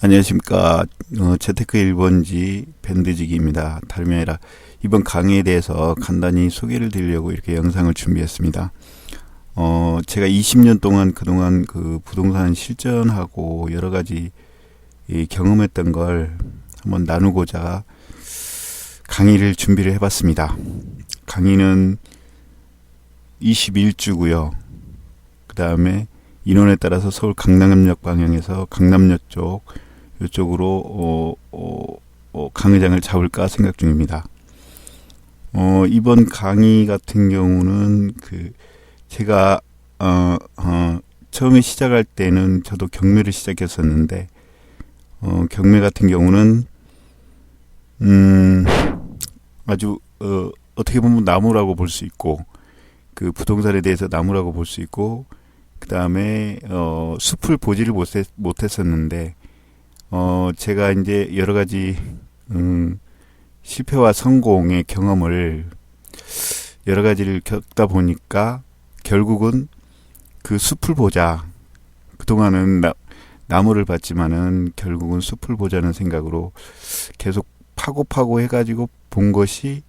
안녕하십니까. 재테크 1번지 밴드지기입니다. 다름이 아니라 이번 강의에 대해서 간단히 소개를 드리려고 이렇게 영상을 준비했습니다. 제가 20년 동안 그동안 그 부동산 실전하고 여러 가지 경험했던 걸 한번 나누고자 강의를 준비를 해봤습니다. 강의는 21주고요. 그 다음에 인원에 따라서 서울 강남역 방향에서 강남역 쪽 이쪽으로 강의장을 잡을까 생각 중입니다. 이번 강의 같은 경우는 제가 처음에 시작할 때는 저도 경매를 시작했었는데 경매 같은 경우는 아주 어떻게 보면 나무라고 볼 수 있고 그 부동산에 대해서 나무라고 볼 수 있고 그 다음에 숲을 보지를 못했었는데 제가 이제 여러 가지 실패와 성공의 경험을 여러 가지를 겪다 보니까 결국은 그 숲을 보자. 그동안은 나무를 봤지만은 결국은 숲을 보자는 생각으로 계속 파고 해가지고 본 것이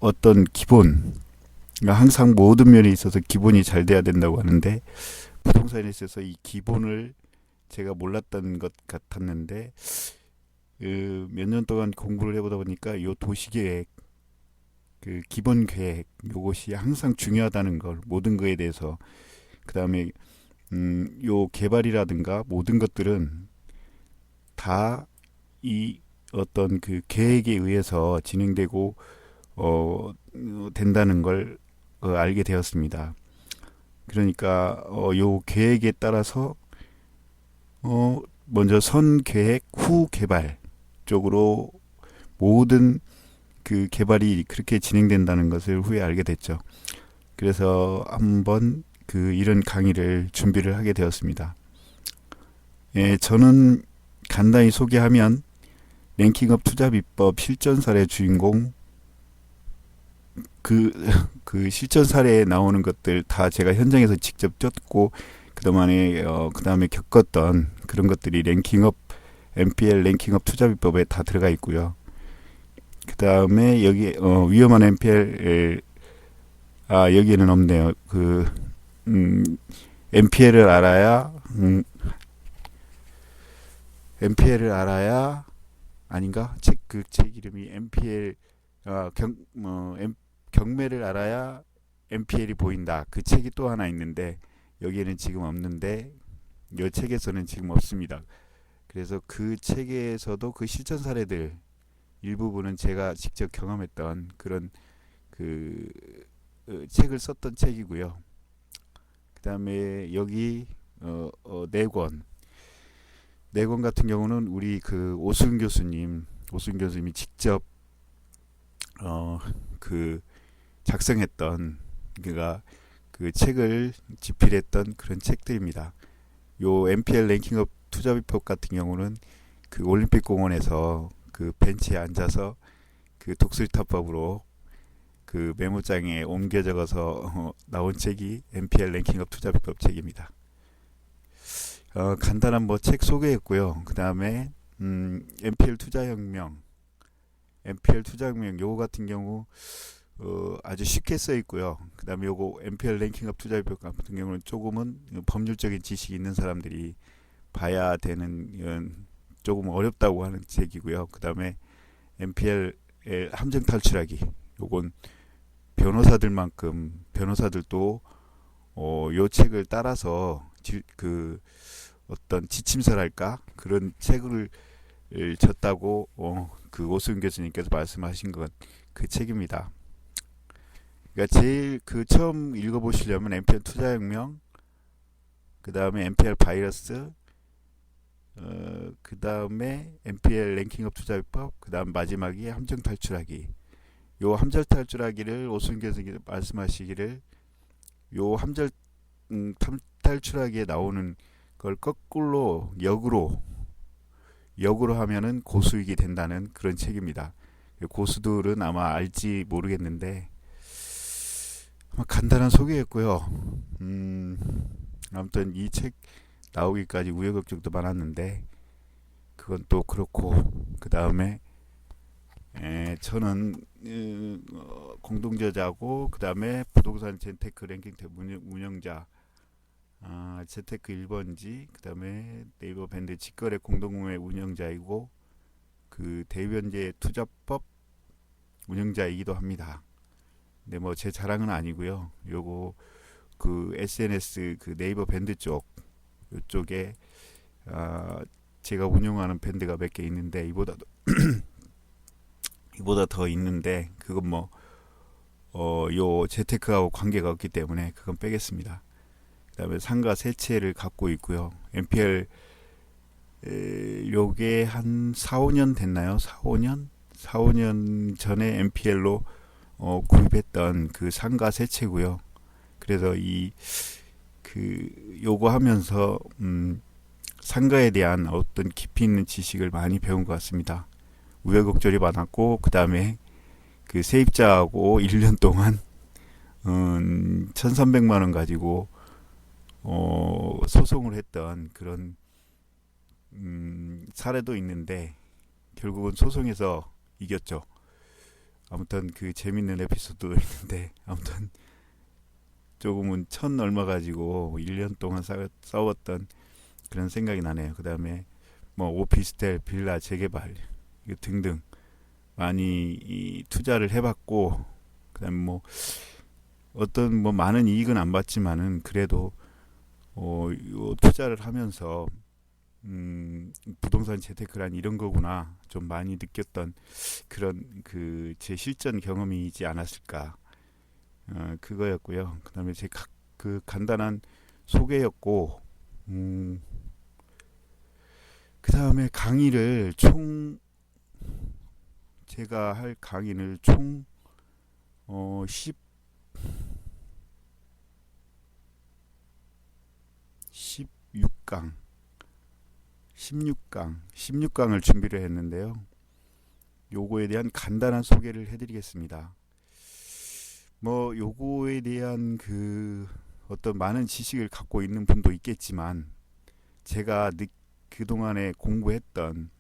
어떤 기본, 그러니까 항상 모든 면에 있어서 기본이 잘 돼야 된다고 하는데 부동산에 있어서 이 기본을 제가 몰랐던 것 같았는데 몇 년 동안 공부를 해보다 보니까 요 도시계획, 그 기본 계획, 요것이 항상 중요하다는 걸 모든 거에 대해서 그 다음에 요 개발이라든가 모든 것들은 다 이 어떤 그 계획에 의해서 진행되고 된다는 걸 알게 되었습니다. 그러니까 요 계획에 따라서 먼저 선 계획 후 개발 쪽으로 모든 그 개발이 그렇게 진행된다는 것을 후에 알게 됐죠. 그래서 한번 이런 강의를 준비를 하게 되었습니다. 저는 간단히 소개하면 랭킹업 투자 비법 실전 사례 주인공 그 실전 사례에 나오는 것들 다 제가 현장에서 직접 쫓고 그 다음에 겪었던 그런 것들이 NPL 랭킹업 투자 비법에 다 들어가 있고요. 그 다음에 여기 위험한 NPL 여기에는 없네요. NPL을 알아야 아닌가? 책 이름이 NPL 경매를 알아야 NPL이 보인다. 그 책이 또 하나 있는데 여기에는 지금 없는데 이 책에서는 지금 없습니다. 그래서 그 책에서도 그 실전 사례들 일부분은 제가 직접 경험했던 그런 책을 썼던 책이고요. 그 다음에 여기 네 권 같은 경우는 우리 오승 교수님이 직접 작성했던 그 책을 집필했던 그런 책들입니다. 요 NPL 랭킹업 투자 비법 같은 경우는 그 올림픽 공원에서 그 벤치에 앉아서 그 독수리타법으로 그 메모장에 옮겨 적어서 나온 책이 NPL 랭킹업 투자 비법 책입니다. 간단한 책 소개했고요. 그 다음에 NPL 투자혁명 요거 같은 경우 아주 쉽게 써 있고요. 그 다음에 요거 NPL 랭킹업 투자 비법 같은 경우는 조금은 법률적인 지식이 있는 사람들이 봐야 되는 조금 어렵다고 하는 책이고요. 그 다음에 NPL 함정 탈출하기 요건 변호사들도 요 책을 따라서 어떤 지침서랄까 그런 책을 쳤다고 그 오승 교수님께서 말씀하신 그 책입니다. 그러니까 제일 처음 읽어보시려면 NPL 투자혁명, 그 다음에 NPL 바이러스, 그 다음에 NPL 랭킹업 투자비법, 그 다음 마지막이 함정 탈출하기. 요 함정 탈출하기를 오승 교수님께서 말씀하시기를 요 함정 탈출하기에 나오는 걸 거꾸로 역으로 하면은 고수익이 된다는 그런 책입니다. 고수들은 아마 알지 모르겠는데 간단한 소개였고요. 아무튼 이 책 나오기까지 우여곡절도 많았는데 그건 또 그렇고, 그 다음에 저는 공동저자고, 그 다음에 부동산 재테크 랭킹 탭 운영자, 재테크 1번지, 그 다음에 네이버 밴드 직거래 공동구매 운영자이고, 그 대변제 투자법 운영자이기도 합니다. 근데 뭐 제 자랑은 아니고요. 요거 그 SNS 그 네이버 밴드 쪽 요쪽에 제가 운영하는 밴드가 몇 개 있는데 이보다 더 있는데, 그건 뭐 요 재테크하고 관계가 없기 때문에 그건 빼겠습니다. 그다음에 상가 세 채를 갖고 있고요. NPL 요게 한 4, 5년 됐나요? 4, 5년 전에 NPL로 구입했던 그 상가 세 채고요. 그래서 요거 하면서 상가에 대한 어떤 깊이 있는 지식을 많이 배운 것 같습니다. 우여곡절이 많았고, 그 다음에 그 세입자하고 1년 동안 1,300만 원 가지고 소송을 했던 그런 사례도 있는데 결국은 소송에서 이겼죠. 아무튼 그 재밌는 에피소드도 있는데, 아무튼 조금은 1,000 얼마 가지고 1년 동안 싸웠던 그런 생각이 나네요. 그 다음에 뭐 오피스텔, 빌라 재개발 등등 많이 투자를 해봤고, 그다음에 뭐 어떤 뭐 많은 이익은 안 봤지만은 그래도 요 투자를 하면서 부동산 재테크란 이런 거구나 좀 많이 느꼈던 그런 그 제 실전 경험이지 않았을까, 그거였고요. 그다음에 그 간단한 소개였고, 그다음에 강의를 제가 할 강의를 총 16강을 준비를 했는데요. 요거에 대한 간단한 소개를 해드리겠습니다. 뭐 요거에 대한 그 어떤 많은 지식을 갖고 있는 분도 있겠지만, 제가 그동안에 공부했던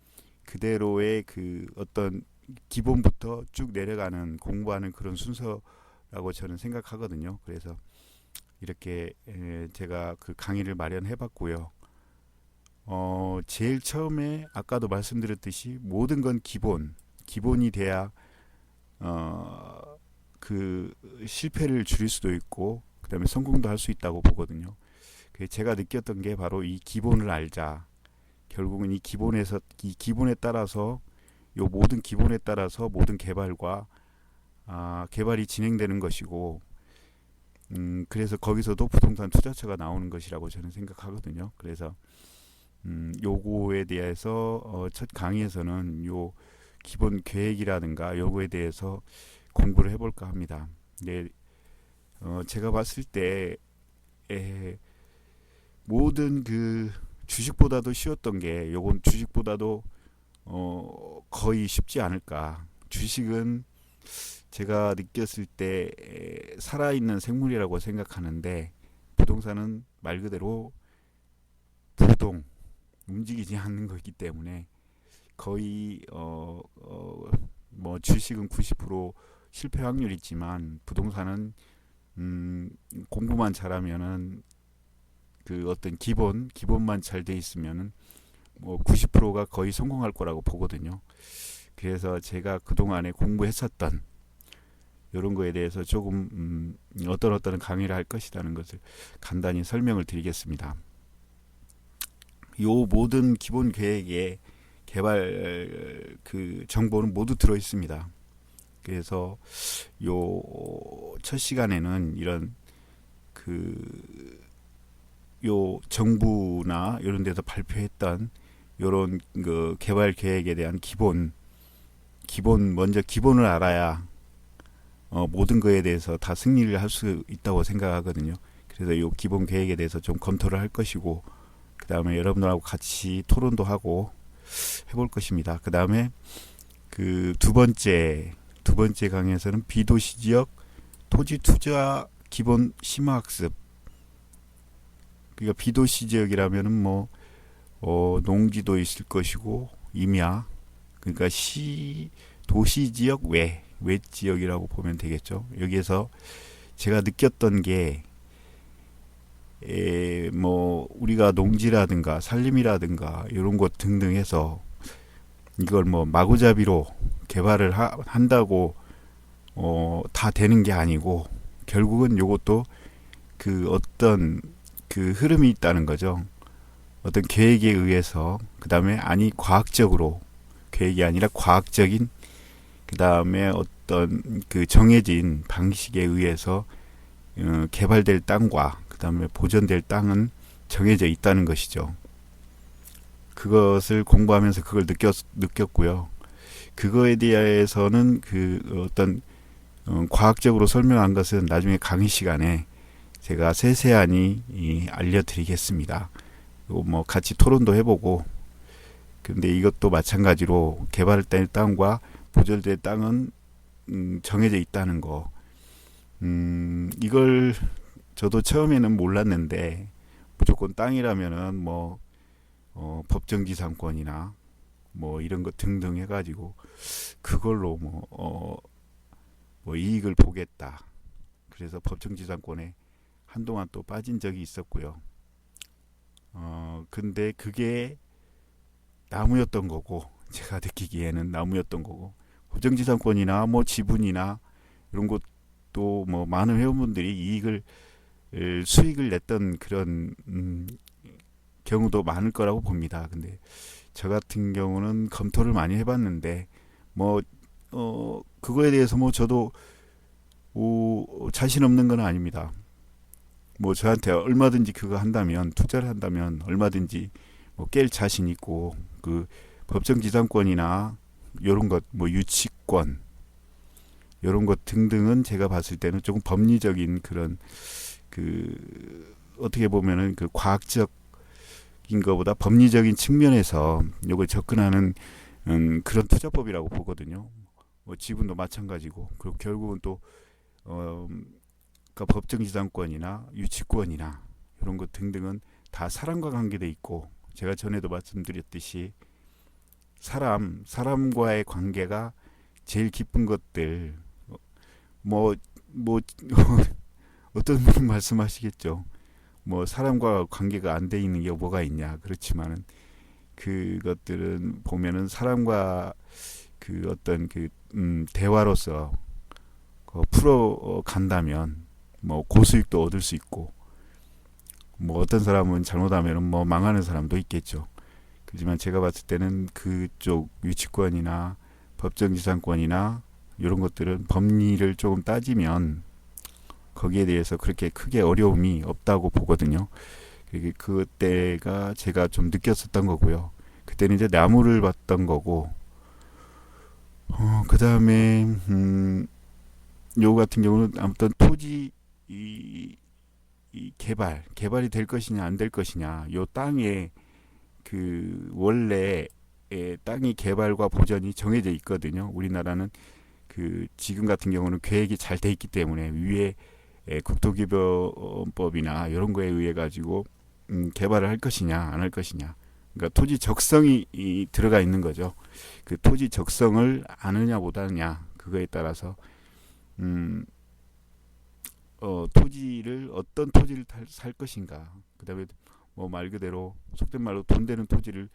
그대로의 그 어떤 기본부터 쭉 내려가는 공부하는 그런 순서라고 저는 생각하거든요. 그래서 이렇게 제가 그 강의를 마련해 봤고요. 제일 처음에 아까도 말씀드렸듯이 모든 건 기본이 돼야 그 실패를 줄일 수도 있고, 그다음에 성공도 할 수 있다고 보거든요. 제가 느꼈던 게 바로 이 기본을 알자. 결국은 이 기본에 따라서 요 모든 기본에 따라서 모든 개발이 진행되는 것이고, 그래서 거기서도 부동산 투자처가 나오는 것이라고 저는 생각하거든요. 그래서 요거에 대해서 첫 강의에서는 요 기본 계획이라든가 요거에 대해서 공부를 해볼까 합니다. 근데 제가 봤을 때 모든 그 주식보다도 쉬웠던 게, 요건 주식보다도 거의 쉽지 않을까. 주식은 제가 느꼈을 때 살아있는 생물이라고 생각하는데, 부동산은 말 그대로 움직이지 않는 거기 때문에 거의 뭐 주식은 90% 실패 확률이 있지만, 부동산은 공부만 잘하면은 그 어떤 기본만 잘 돼 있으면은 뭐 90%가 거의 성공할 거라고 보거든요. 그래서 제가 그동안에 공부했었던 이런 거에 대해서 조금 어떤 강의를 할 것이라는 것을 간단히 설명을 드리겠습니다. 요 모든 기본 계획에 개발 그 정보는 모두 들어 있습니다. 그래서 요 첫 시간에는 이런 요 정부나 이런 데서 발표했던 요런 그 개발 계획에 대한 먼저 기본을 알아야 모든 거에 대해서 다 승리를 할 수 있다고 생각하거든요. 그래서 요 기본 계획에 대해서 좀 검토를 할 것이고, 그 다음에 여러분들하고 같이 토론도 하고 해볼 것입니다. 그 다음에 그 두 번째 강의에서는 비도시 지역 토지 투자 기본 심화학습 그러니까 비도시 지역이라면은 뭐 농지도 있을 것이고 임야, 그러니까 도시 지역 외 지역이라고 보면 되겠죠. 여기에서 제가 느꼈던 게 뭐 우리가 농지라든가 산림이라든가 이런 것 등등 해서 이걸 뭐 마구잡이로 개발을 한다고 다 되는 게 아니고 결국은 요것도 그 어떤 그 흐름이 있다는 거죠. 어떤 계획에 의해서, 그 다음에 과학적으로, 계획이 아니라 과학적인, 그 다음에 어떤 그 정해진 방식에 의해서 개발될 땅과 그 다음에 보존될 땅은 정해져 있다는 것이죠. 그것을 공부하면서 그걸 느꼈고요. 그거에 대해서는 그 어떤 과학적으로 설명한 것은 나중에 강의 시간에 제가 세세하니 알려드리겠습니다. 뭐 같이 토론도 해보고, 근데 이것도 마찬가지로 개발될 땅과 보존될 땅은 정해져 있다는 거. 이걸 저도 처음에는 몰랐는데 무조건 땅이라면은 뭐 법정지상권이나 뭐 이런 것 등등 해가지고 그걸로 뭐 이익을 보겠다. 그래서 법정지상권에 한동안 또 빠진 적이 있었고요. 근데 그게 나무였던 거고, 제가 느끼기에는 나무였던 거고, 법정지상권이나 뭐 지분이나 이런 것도 뭐 많은 회원분들이 수익을 냈던 그런 경우도 많을 거라고 봅니다. 근데 저 같은 경우는 검토를 많이 해봤는데 그거에 대해서 뭐 저도 자신 없는 건 아닙니다. 뭐 저한테 얼마든지 그거 한다면, 투자를 한다면 얼마든지 뭐 깰 자신 있고, 그 법정지상권이나 요런 것, 뭐 유치권 요런 것 등등은 제가 봤을 때는 조금 법리적인 그런 그 어떻게 보면은 그 과학적인 것보다 법리적인 측면에서 요걸 접근하는 그런 투자법이라고 보거든요. 뭐 지분도 마찬가지고, 그리고 결국은 또 그러니까 법정지상권이나 유치권이나 이런 것 등등은 다 사람과 관계돼 있고, 제가 전에도 말씀드렸듯이 사람과의 관계가 제일 기쁜 것들, 뭐 어떤 분은 말씀하시겠죠. 뭐 사람과 관계가 안 돼 있는 게 뭐가 있냐. 그렇지만은 그것들은 보면은 사람과 그 어떤 그 대화로서 풀어 간다면 뭐 고수익도 얻을 수 있고, 뭐 어떤 사람은 잘못하면 뭐 망하는 사람도 있겠죠. 그렇지만 제가 봤을 때는 그쪽 유치권이나 법정지상권이나 이런 것들은 법리를 조금 따지면 거기에 대해서 그렇게 크게 어려움이 없다고 보거든요. 그때가 제가 좀 느꼈었던 거고요. 그때는 이제 나무를 봤던 거고, 그 다음에 요 같은 경우는 아무튼 토지 이 개발이 될 것이냐 안 될 것이냐, 요 땅에 그 원래 땅이 개발과 보전이 정해져 있거든요. 우리나라는 그 지금 같은 경우는 계획이 잘 돼 있기 때문에 위에 국토기본법이나 이런 거에 의해 가지고 개발을 할 것이냐 안 할 것이냐, 그러니까 토지 적성이 들어가 있는 거죠. 그 토지 적성을 아느냐 못하느냐, 그거에 따라서 토지를 어떤 토지를 살 것인가, 그다음에 뭐 말 그대로 속된 말로 돈 되는 토지를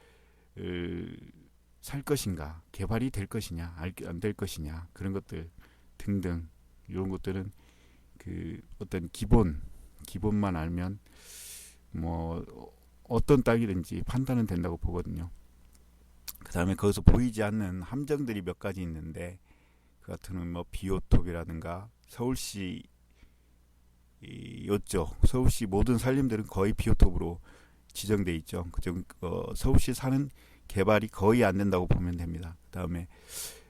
살 것인가, 개발이 될 것이냐 안 될 것이냐, 그런 것들 등등, 이런 것들은 그 어떤 기본만 알면 뭐 어떤 땅이든지 판단은 된다고 보거든요. 그 다음에 거기서 보이지 않는 함정들이 몇 가지 있는데, 그 같은 뭐 비오톱이라든가 서울시 요쪽 서울시 모든 산림들은 거의 비오톱으로 지정돼 있죠. 그쪽 서울시 사는 개발이 거의 안 된다고 보면 됩니다. 그 다음에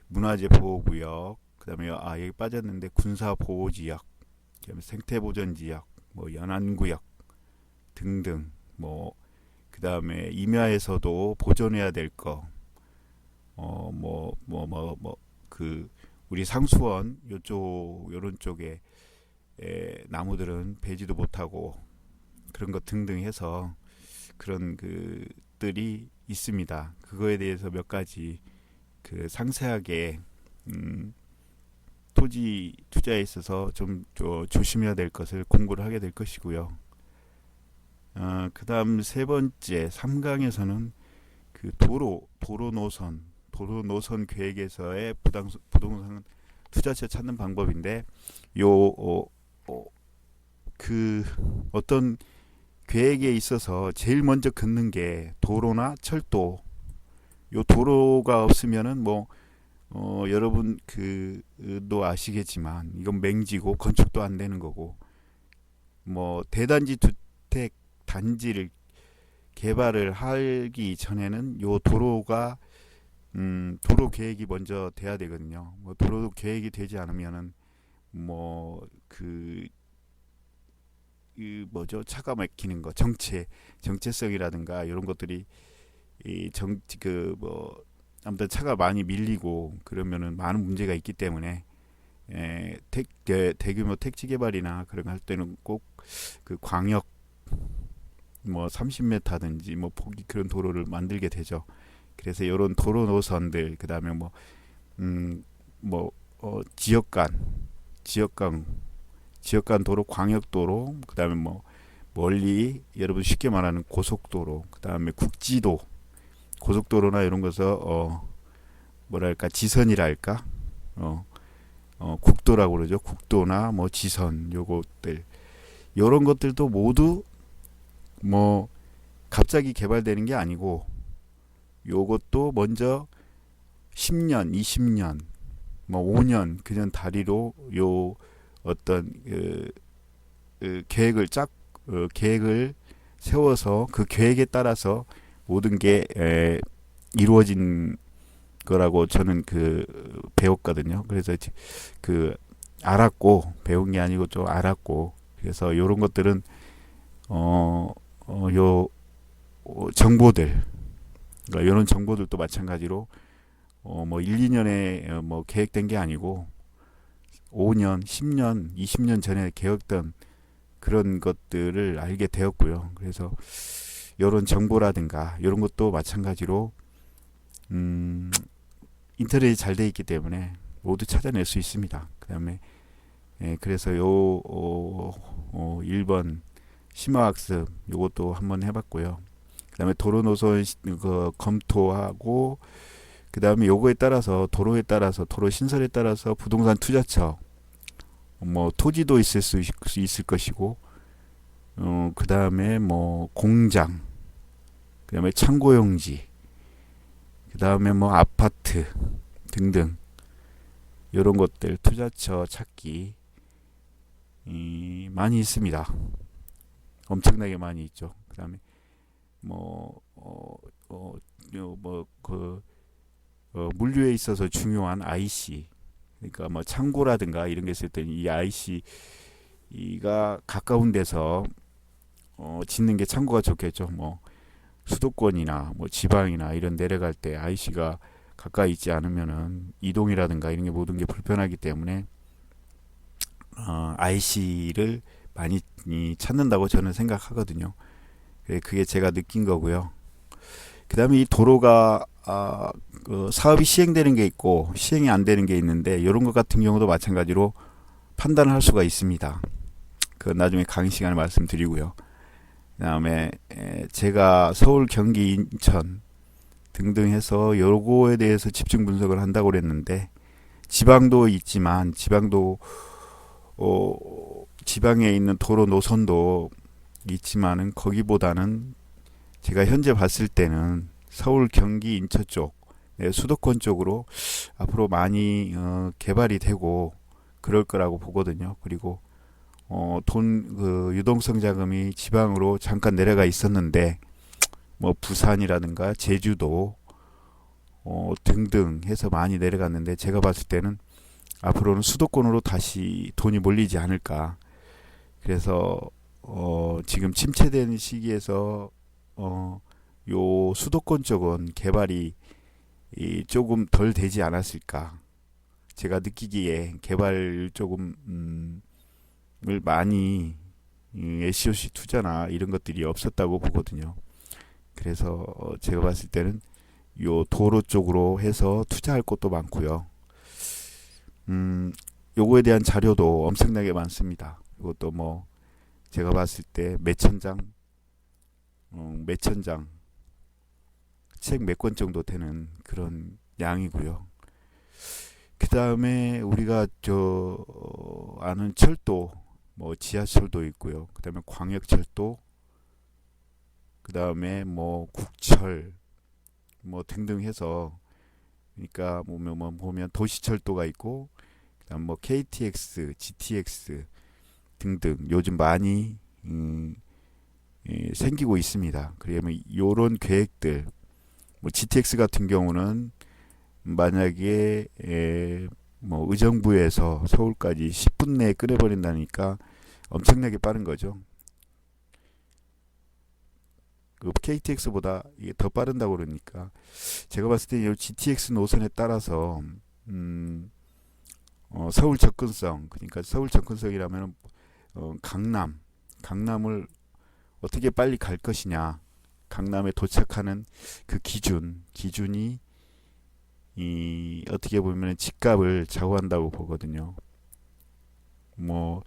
문화재 보호구역, 그 다음에 여기 빠졌는데 군사보호지역, 그다음에 생태보전지역, 뭐 연안구역 등등, 뭐 그 다음에 임야에서도 보존해야 될 거, 그 우리 상수원 요쪽 요런 쪽에 나무들은 베지도 못하고 그런 것 등등 해서 그런 그들이 있습니다. 그거에 대해서 몇 가지 상세하게 토지 투자에 있어서 좀 조심해야 될 것을 공부를 하게 될 것이고요. 그다음 세 번째 3강에서는 도로 노선 계획에서의 부동산 투자처 찾는 방법인데 어떤 계획에 있어서 제일 먼저 긋는 게 도로나 철도. 요 도로가 없으면은 여러분 도 아시겠지만 이건 맹지고 건축도 안 되는 거고, 대단지 주택 단지를 개발을 하기 전에는 요 도로가 도로 계획이 먼저 돼야 되거든요. 도로 계획이 되지 않으면은 차가 막히는 거, 정체성이라든가 이런 것들이 아무튼 차가 많이 밀리고 그러면은 많은 문제가 있기 때문에 대규모 택지 개발이나 그런 거 할 때는 꼭 광역 30m든지 폭이 그런 도로를 만들게 되죠. 그래서 이런 도로 노선들, 그다음에 지역 간 도로, 광역도로, 그다음에 멀리 여러분 쉽게 말하는 고속도로, 그다음에 국지도, 고속도로나 이런 것서 지선이랄까, 국도라고 그러죠. 국도나 지선, 요것들, 요런 것들도 모두 갑자기 개발되는 게 아니고, 요것도 먼저 10년, 20년, 5년 그전 다리로 요 어떤 계획을 세워서 그 계획에 따라서 모든 게 이루어진 거라고 저는 배웠거든요. 그래서 알았고, 배운 게 아니고 좀 알았고, 그래서 요런 것들은 정보들, 그러니까 이런 정보들도 마찬가지로 1, 2년에 계획된 게 아니고 5년, 10년, 20년 전에 계획된 그런 것들을 알게 되었고요. 그래서 이런 정보라든가 이런 것도 마찬가지로 인터넷이 잘 돼 있기 때문에 모두 찾아낼 수 있습니다. 그다음에 그래서 1번 심화학습 요것도 한번 해봤고요. 그다음에 도로 노선 검토하고, 그다음에 요거에 따라서 도로 신설에 따라서 부동산 투자처, 토지도 있을 것이고, 그다음에 공장, 그다음에 창고용지, 그다음에 아파트 등등 이런 것들 투자처 찾기 많이 있습니다. 엄청나게 많이 있죠. 그다음에 물류에 있어서 중요한 IC, 그러니까 창고라든가 이런 게 있을 때 이 IC가 가까운 데서 짓는 게 창고가 좋겠죠. 수도권이나 지방이나 이런 내려갈 때 IC가 가까이 있지 않으면은 이동이라든가 이런 게 모든 게 불편하기 때문에 IC를 많이 찾는다고 저는 생각하거든요. 그게 제가 느낀 거고요. 그 다음에 이 도로가 사업이 시행되는 게 있고 시행이 안 되는 게 있는데, 이런 것 같은 경우도 마찬가지로 판단을 할 수가 있습니다. 나중에 강의 시간에 말씀드리고요. 그 다음에 제가 서울, 경기, 인천 등등 해서 요거에 대해서 집중 분석을 한다고 그랬는데, 지방도 있지만 지방에 있는 도로 노선도 있지만은 거기보다는 제가 현재 봤을 때는 서울, 경기, 인천 쪽, 수도권 쪽으로 앞으로 많이 개발이 되고 그럴 거라고 보거든요. 그리고 유동성 자금이 지방으로 잠깐 내려가 있었는데 부산이라든가 제주도 등등 해서 많이 내려갔는데, 제가 봤을 때는 앞으로는 수도권으로 다시 돈이 몰리지 않을까. 그래서 지금 침체되는 시기에서 요 수도권 쪽은 개발이 조금 덜 되지 않았을까. 제가 느끼기에 개발 조금 을 많이 SOC 투자나 이런 것들이 없었다고 보거든요. 그래서 제가 봤을 때는 요 도로 쪽으로 해서 투자할 곳도 많고요. 요거에 대한 자료도 엄청나게 많습니다. 이것도 뭐 제가 봤을 때 몇천 장 책 몇 권 정도 되는 그런 양이고요. 그 다음에 우리가 아는 철도, 뭐 지하철도 있고요. 그 다음에 광역철도, 그 다음에 뭐 국철, 뭐 등등 해서, 그러니까 뭐 보면 도시철도가 있고, 그다음 뭐 KTX, GTX 등등 요즘 많이 생기고 있습니다. 그러면 요런 계획들, 뭐 GTX 같은 경우는 만약에 뭐 의정부에서 서울까지 10분 내에 끊어버린다니까 엄청나게 빠른 거죠. 그 KTX보다 이게 더 빠른다고 그러니까 제가 봤을 때 이 GTX 노선에 따라서 서울 접근성, 그러니까 서울 접근성이라면 강남을 어떻게 빨리 갈 것이냐, 강남에 도착하는 그 기준이 어떻게 보면 집값을 좌우한다고 보거든요. 뭐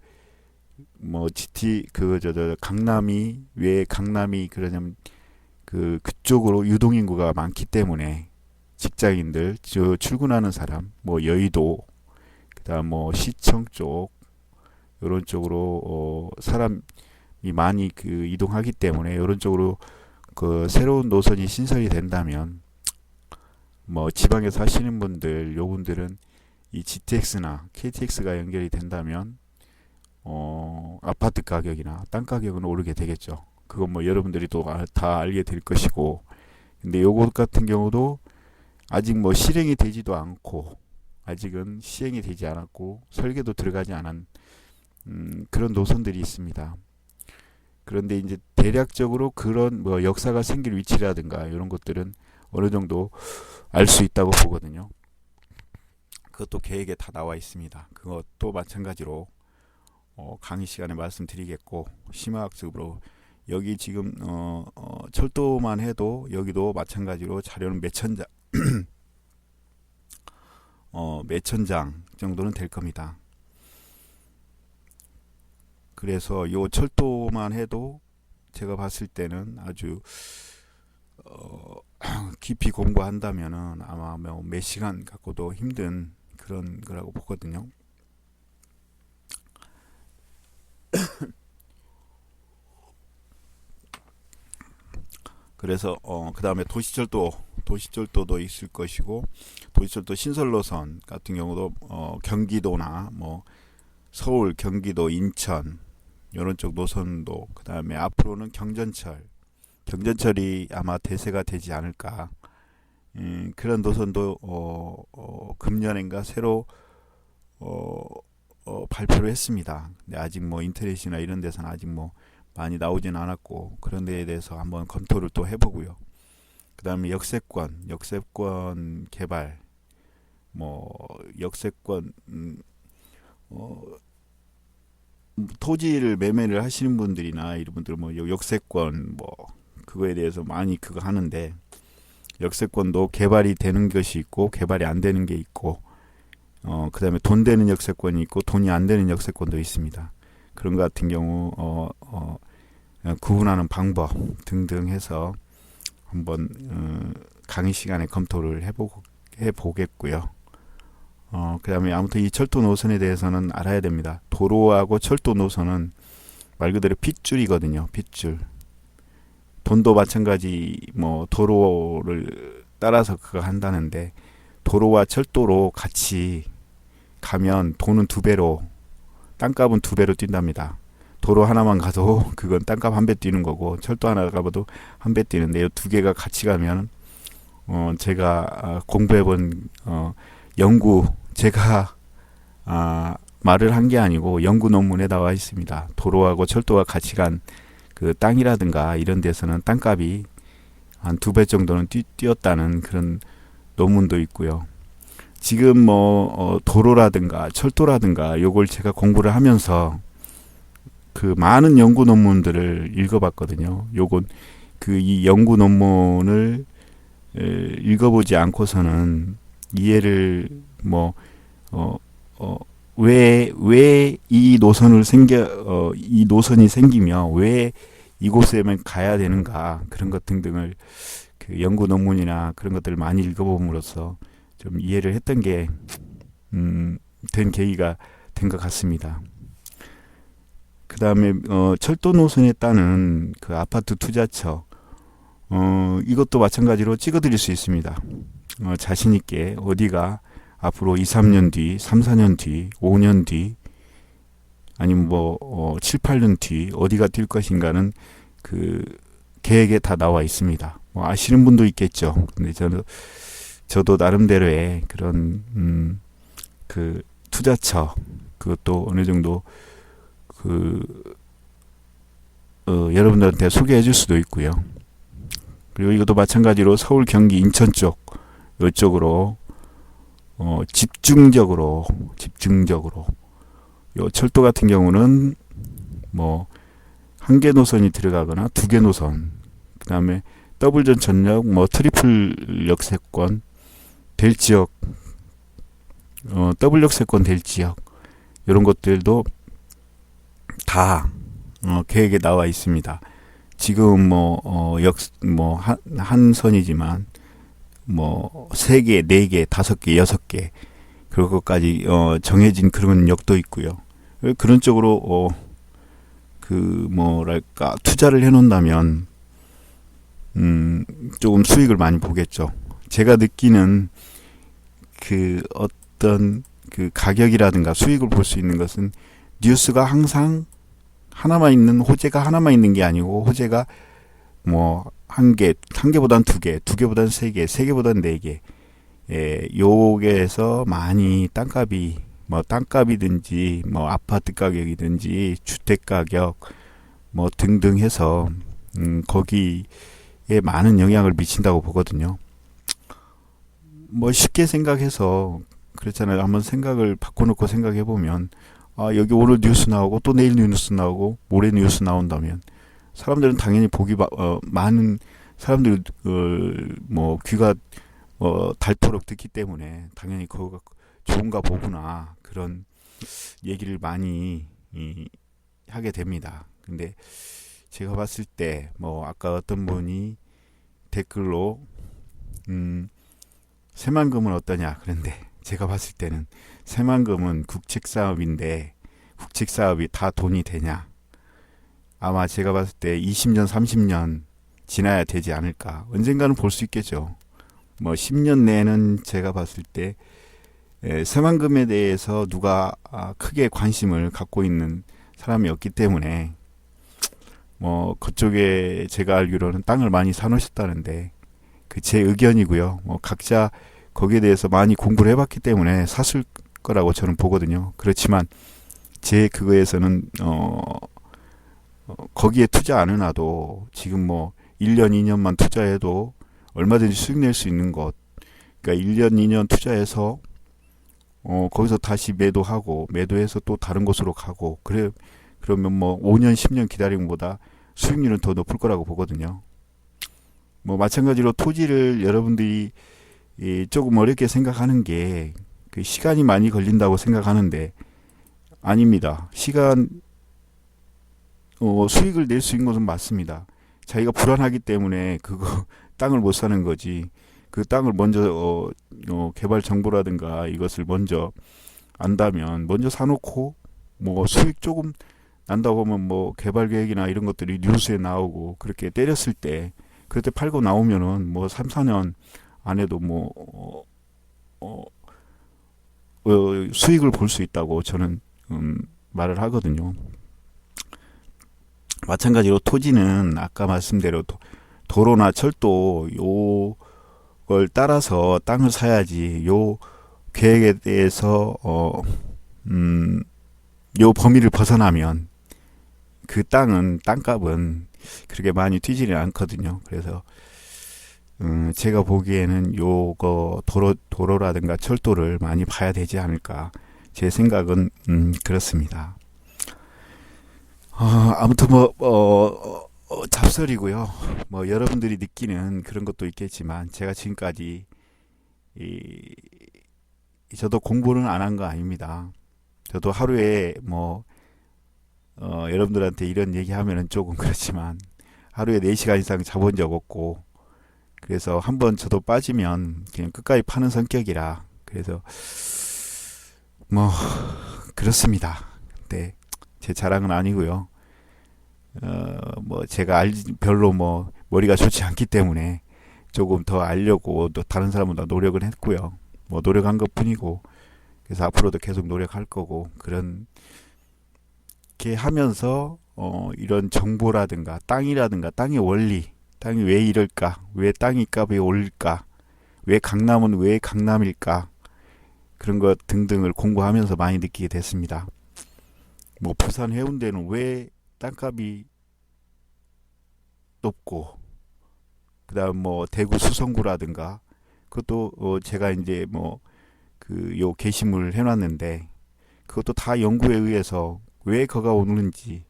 강남이 왜 강남이 그러냐면 그쪽으로 유동인구가 많기 때문에 직장인들, 출근하는 사람, 뭐 여의도, 그다음 뭐 시청 쪽 이런 쪽으로 사람이 많이 이동하기 때문에 이런 쪽으로 새로운 노선이 신설이 된다면 뭐 지방에 사시는 분들, 요분들은 이 GTX나 KTX가 연결이 된다면 아파트 가격이나 땅 가격은 오르게 되겠죠. 그건 뭐 여러분들이 또 다 알게 될 것이고, 근데 요것 같은 경우도 아직 뭐 실행이 되지도 않고, 아직은 시행이 되지 않았고 설계도 들어가지 않은 그런 노선들이 있습니다. 그런데 이제 대략적으로 그런 뭐 역사가 생길 위치라든가 이런 것들은 어느 정도 알 수 있다고 보거든요. 그것도 계획에 다 나와 있습니다. 그것도 마찬가지로 강의 시간에 말씀드리겠고, 심화학습으로 여기 지금 철도만 해도 여기도 마찬가지로 자료는 몇천 장 몇천 장 정도는 될 겁니다. 그래서 요 철도만 해도 제가 봤을 때는 아주 깊이 공부한다면은 아마 몇 시간 갖고도 힘든 그런 거라고 보거든요. 그래서 그 다음에 도시철도도 있을 것이고, 도시철도 신설노선 같은 경우도 경기도나 뭐 서울, 경기도, 인천 이런 쪽 노선도, 그 다음에 앞으로는 경전철이 아마 대세가 되지 않을까. 그런 노선도 금년인가 새로 발표를 했습니다. 근데 아직 뭐 인터넷이나 이런 데서는 아직 뭐 많이 나오진 않았고, 그런 데에 대해서 한번 검토를 또 해보고요. 그 다음에 역세권 개발, 뭐 역세권 토지를 매매를 하시는 분들이나 이런 분들 뭐 역세권 뭐 그거에 대해서 많이 그거 하는데, 역세권도 개발이 되는 것이 있고 개발이 안 되는 게 있고, 그 다음에 돈 되는 역세권이 있고 돈이 안 되는 역세권도 있습니다. 그런 것 같은 경우 구분하는 방법 등등 해서 한번 강의 시간에 검토를 해보겠고요. 그 다음에 아무튼 이 철도 노선에 대해서는 알아야 됩니다. 도로하고 철도 노선은 말 그대로 핏줄이거든요. 핏줄. 돈도 마찬가지, 뭐 도로를 따라서 그거 한다는데, 도로와 철도로 같이 가면 돈은 2배로, 땅값은 2배로 뛴답니다. 도로 하나만 가도 그건 땅값 1배 뛰는 거고, 철도 하나 가봐도 1배 뛰는데, 이 두 개가 같이 가면 제가 공부해본 제가 말을 한 게 아니고 연구 논문에 나와 있습니다. 도로하고 철도가 같이 간 그 땅이라든가 이런 데서는 땅값이 한 2배 정도는 뛰었다는 그런 논문도 있고요. 지금 뭐 도로라든가 철도라든가 요걸 제가 공부를 하면서 그 많은 연구 논문들을 읽어봤거든요. 요건 그 이 연구 논문을 읽어보지 않고서는 이해를 왜 이 노선을 이 노선이 생기며 왜 이곳에만 가야 되는가 그런 것 등등을 그 연구 논문이나 그런 것들을 많이 읽어봄으로써 좀 이해를 했던 게 된 계기가 된 것 같습니다. 그 다음에 철도 노선에 따른 그 아파트 투자처 이것도 마찬가지로 찍어드릴 수 있습니다. 자신 있게 어디가 앞으로 2, 3년 뒤, 3, 4년 뒤, 5년 뒤 아니면 7, 8년 뒤 어디가 뛸 것인가는 그 계획에 다 나와 있습니다. 아시는 분도 있겠죠. 근데 저도 나름대로의 그런 그 투자처 그것도 어느 정도 여러분들한테 소개해 줄 수도 있고요. 그리고 이것도 마찬가지로 서울, 경기, 인천 쪽 이쪽으로 집중적으로 요 철도 같은 경우는 한 개 노선이 들어가거나 두 개 노선 그 다음에 더블전 전역 트리플 역세권 될 지역 더블 역세권 될 지역 이런 것들도 다 계획에 나와 있습니다. 지금 한 선이지만 3개, 4개, 5개, 6개 그런 것까지 정해진 그런 역도 있고요. 그런 쪽으로 투자를 해 놓는다면 조금 수익을 많이 보겠죠. 제가 느끼는 그 어떤 그 가격이라든가 수익을 볼 수 있는 것은 뉴스가 항상 호재가 하나만 있는 게 아니고 호재가 한 개보단 두 개보단 세 개보단 네 개. 요게에서 많이 땅값이든지 아파트 가격이든지 주택 가격 등등 해서 거기에 많은 영향을 미친다고 보거든요. 쉽게 생각해서 그렇잖아요. 한번 생각을 바꿔놓고 생각해 보면 여기 오늘 뉴스 나오고 또 내일 뉴스 나오고 모레 뉴스 나온다면 사람들은 당연히 많은 사람들이 귀가 닳도록 듣기 때문에 당연히 그거가 좋은가 보구나 그런 얘기를 많이 하게 됩니다. 근데 제가 봤을 때 아까 어떤 분이 댓글로 새만금은 어떠냐 그런데 제가 봤을 때는 새만금은 국책사업인데 국책사업이 다 돈이 되냐? 아마 제가 봤을 때 20년, 30년 지나야 되지 않을까. 언젠가는 볼 수 있겠죠. 10년 내는 제가 봤을 때 새만금에 대해서 누가 크게 관심을 갖고 있는 사람이 없기 때문에 그쪽에 제가 알기로는 땅을 많이 사놓으셨다는데 그 제 의견이고요. 각자 거기에 대해서 많이 공부를 해봤기 때문에 샀을 거라고 저는 보거든요. 그렇지만 제 그거에서는 거기에 투자 안 해놔도 지금 1년, 2년만 투자해도 얼마든지 수익 낼 수 있는 것. 그러니까 1년, 2년 투자해서 거기서 다시 매도해서 또 다른 곳으로 가고 그러면 5년, 10년 기다리는 것보다 수익률은 더 높을 거라고 보거든요. 마찬가지로 토지를 여러분들이 조금 어렵게 생각하는 게 그 시간이 많이 걸린다고 생각하는데 아닙니다. 수익을 낼 수 있는 것은 맞습니다. 자기가 불안하기 때문에 그거 땅을 못 사는 거지. 그 땅을 먼저 개발 정보라든가 이것을 먼저 안다면 먼저 사놓고 수익 조금 난다고 하면 개발 계획이나 이런 것들이 뉴스에 나오고 그렇게 때렸을 때 그때 팔고 나오면은 3, 4년 안에도 수익을 볼 수 있다고 저는 말을 하거든요. 마찬가지로 토지는 아까 말씀대로 도로나 철도 요걸 따라서 땅을 사야지 요 계획에 대해서 요 범위를 벗어나면 그 땅값은 그렇게 많이 뛰지는 않거든요. 그래서 제가 보기에는 요거 도로라든가 철도를 많이 봐야 되지 않을까. 제 생각은 그렇습니다. 아무튼 잡설이고요. 뭐 여러분들이 느끼는 그런 것도 있겠지만 제가 지금까지 이, 저도 공부는 안 한 거 아닙니다. 저도 하루에 여러분들한테 이런 얘기하면은 조금 그렇지만 하루에 4시간 이상 자본 적 없고, 그래서 한번 저도 빠지면 그냥 끝까지 파는 성격이라, 그래서 뭐 그렇습니다. 근데 제 자랑은 아니고요. 제가 별로 머리가 좋지 않기 때문에 조금 더 알려고 또 다른 사람보다 노력을 했고요. 노력한 것 뿐이고, 그래서 앞으로도 계속 노력할 거고, 그런 게 하면서 이런 정보라든가 땅이라든가 땅의 원리, 땅이 왜 이럴까, 왜 땅이 값이 오를까, 왜 강남은 왜 강남일까, 그런 것 등등을 공부하면서 많이 느끼게 됐습니다. 부산 해운대는 왜 땅값이 높고, 그다음 대구 수성구라든가, 그것도 제가 이제 요 게시물 해놨는데, 그것도 다 연구에 의해서 왜 거가 오르는지,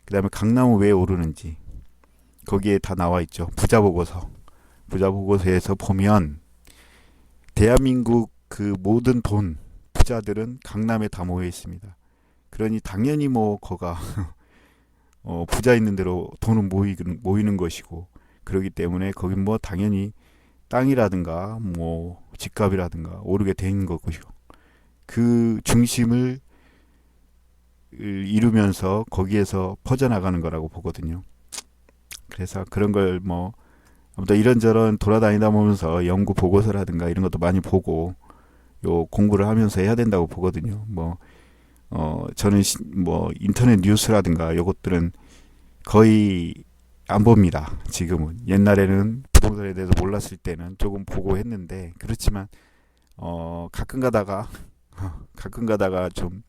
그다음에 강남은 왜 오르는지 거기에 다 나와 있죠. 부자 보고서. 부자 보고서에서 보면 대한민국 그 모든 부자들은 강남에 다 모여 있습니다. 그러니 당연히 거가 부자 있는 대로 돈은 모이는 것이고, 그러기 때문에 거긴 당연히 땅이라든가 집값이라든가 오르게 된 것이고, 그 중심을 이루면서 거기에서 퍼져나가는 거라고 보거든요. 그래서 그런 걸 아무튼 이런저런 돌아다니다 보면서 연구 보고서라든가 이런 것도 많이 보고 요 공부를 하면서 해야 된다고 보거든요. 저는 인터넷 뉴스라든가 요것들은 거의 안 봅니다. 지금은. 옛날에는 부동산에 대해서 몰랐을 때는 조금 보고 했는데, 그렇지만 가끔 가다가 좀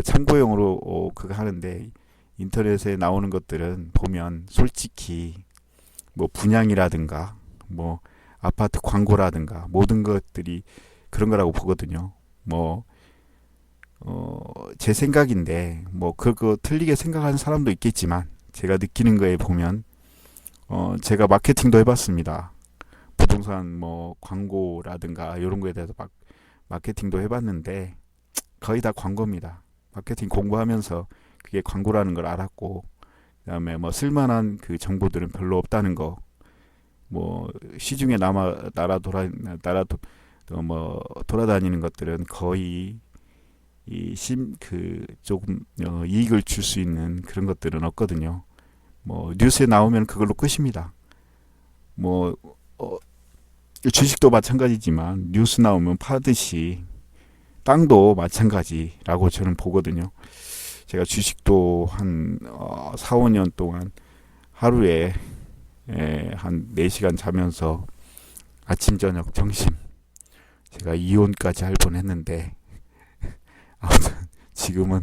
참고용으로 그거 하는데, 인터넷에 나오는 것들은 보면 솔직히 분양이라든가 아파트 광고라든가 모든 것들이 그런 거라고 보거든요. 제 생각인데 그거 틀리게 생각하는 사람도 있겠지만, 제가 느끼는 거에 보면 제가 마케팅도 해봤습니다. 부동산 광고라든가 이런 거에 대해서 마케팅도 해봤는데 거의 다 광고입니다. 마케팅 공부하면서 그게 광고라는 걸 알았고, 그다음에 쓸만한 그 정보들은 별로 없다는 거, 시중에 돌아다니는 것들은 거의 조금 이익을 줄 수 있는 그런 것들은 없거든요. 뉴스에 나오면 그걸로 끝입니다. 주식도 마찬가지지만 뉴스 나오면 파듯이 땅도 마찬가지라고 저는 보거든요. 제가 주식도 한 4, 5년 동안 하루에 한 4시간 자면서 아침, 저녁, 점심 제가 이혼까지 할 뻔했는데, 아무튼 지금은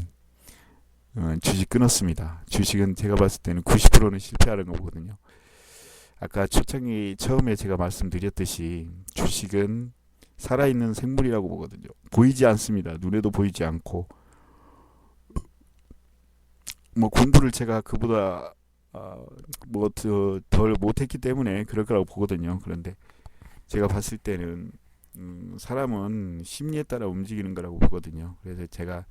주식 끊었습니다. 주식은 제가 봤을 때는 90%는 실패하는 거거든요. 아까 처음에 제가 말씀드렸듯이 주식은 살아있는 생물이라고 보거든요. 보이지 않습니다. 눈에도 보이지 않고, 공부를 제가 그보다 덜 못했기 때문에 그럴 거라고 보거든요. 그런데 제가 봤을 때는 사람은 심리에 따라 움직이는 거라고 보거든요. 그래서 제가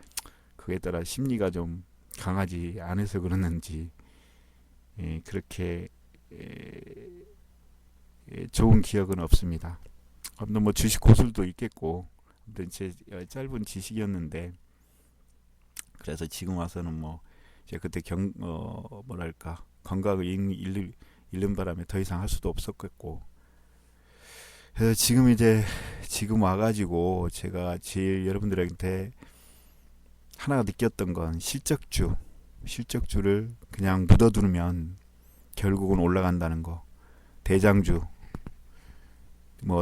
그에 따라 심리가 좀 강하지 않아서 그러는지 그렇게 좋은 기억은 없습니다. 아무튼 주식 고술도 있겠고, 아무튼 제 짧은 지식이었는데, 그래서 지금 와서는 제가 그때 건강을 잃는 바람에 더 이상 할 수도 없었겠고, 그래서 지금 와가지고 제가 제일 여러분들한테 하나 느꼈던 건 실적주를 그냥 묻어두면 결국은 올라간다는 거. 대장주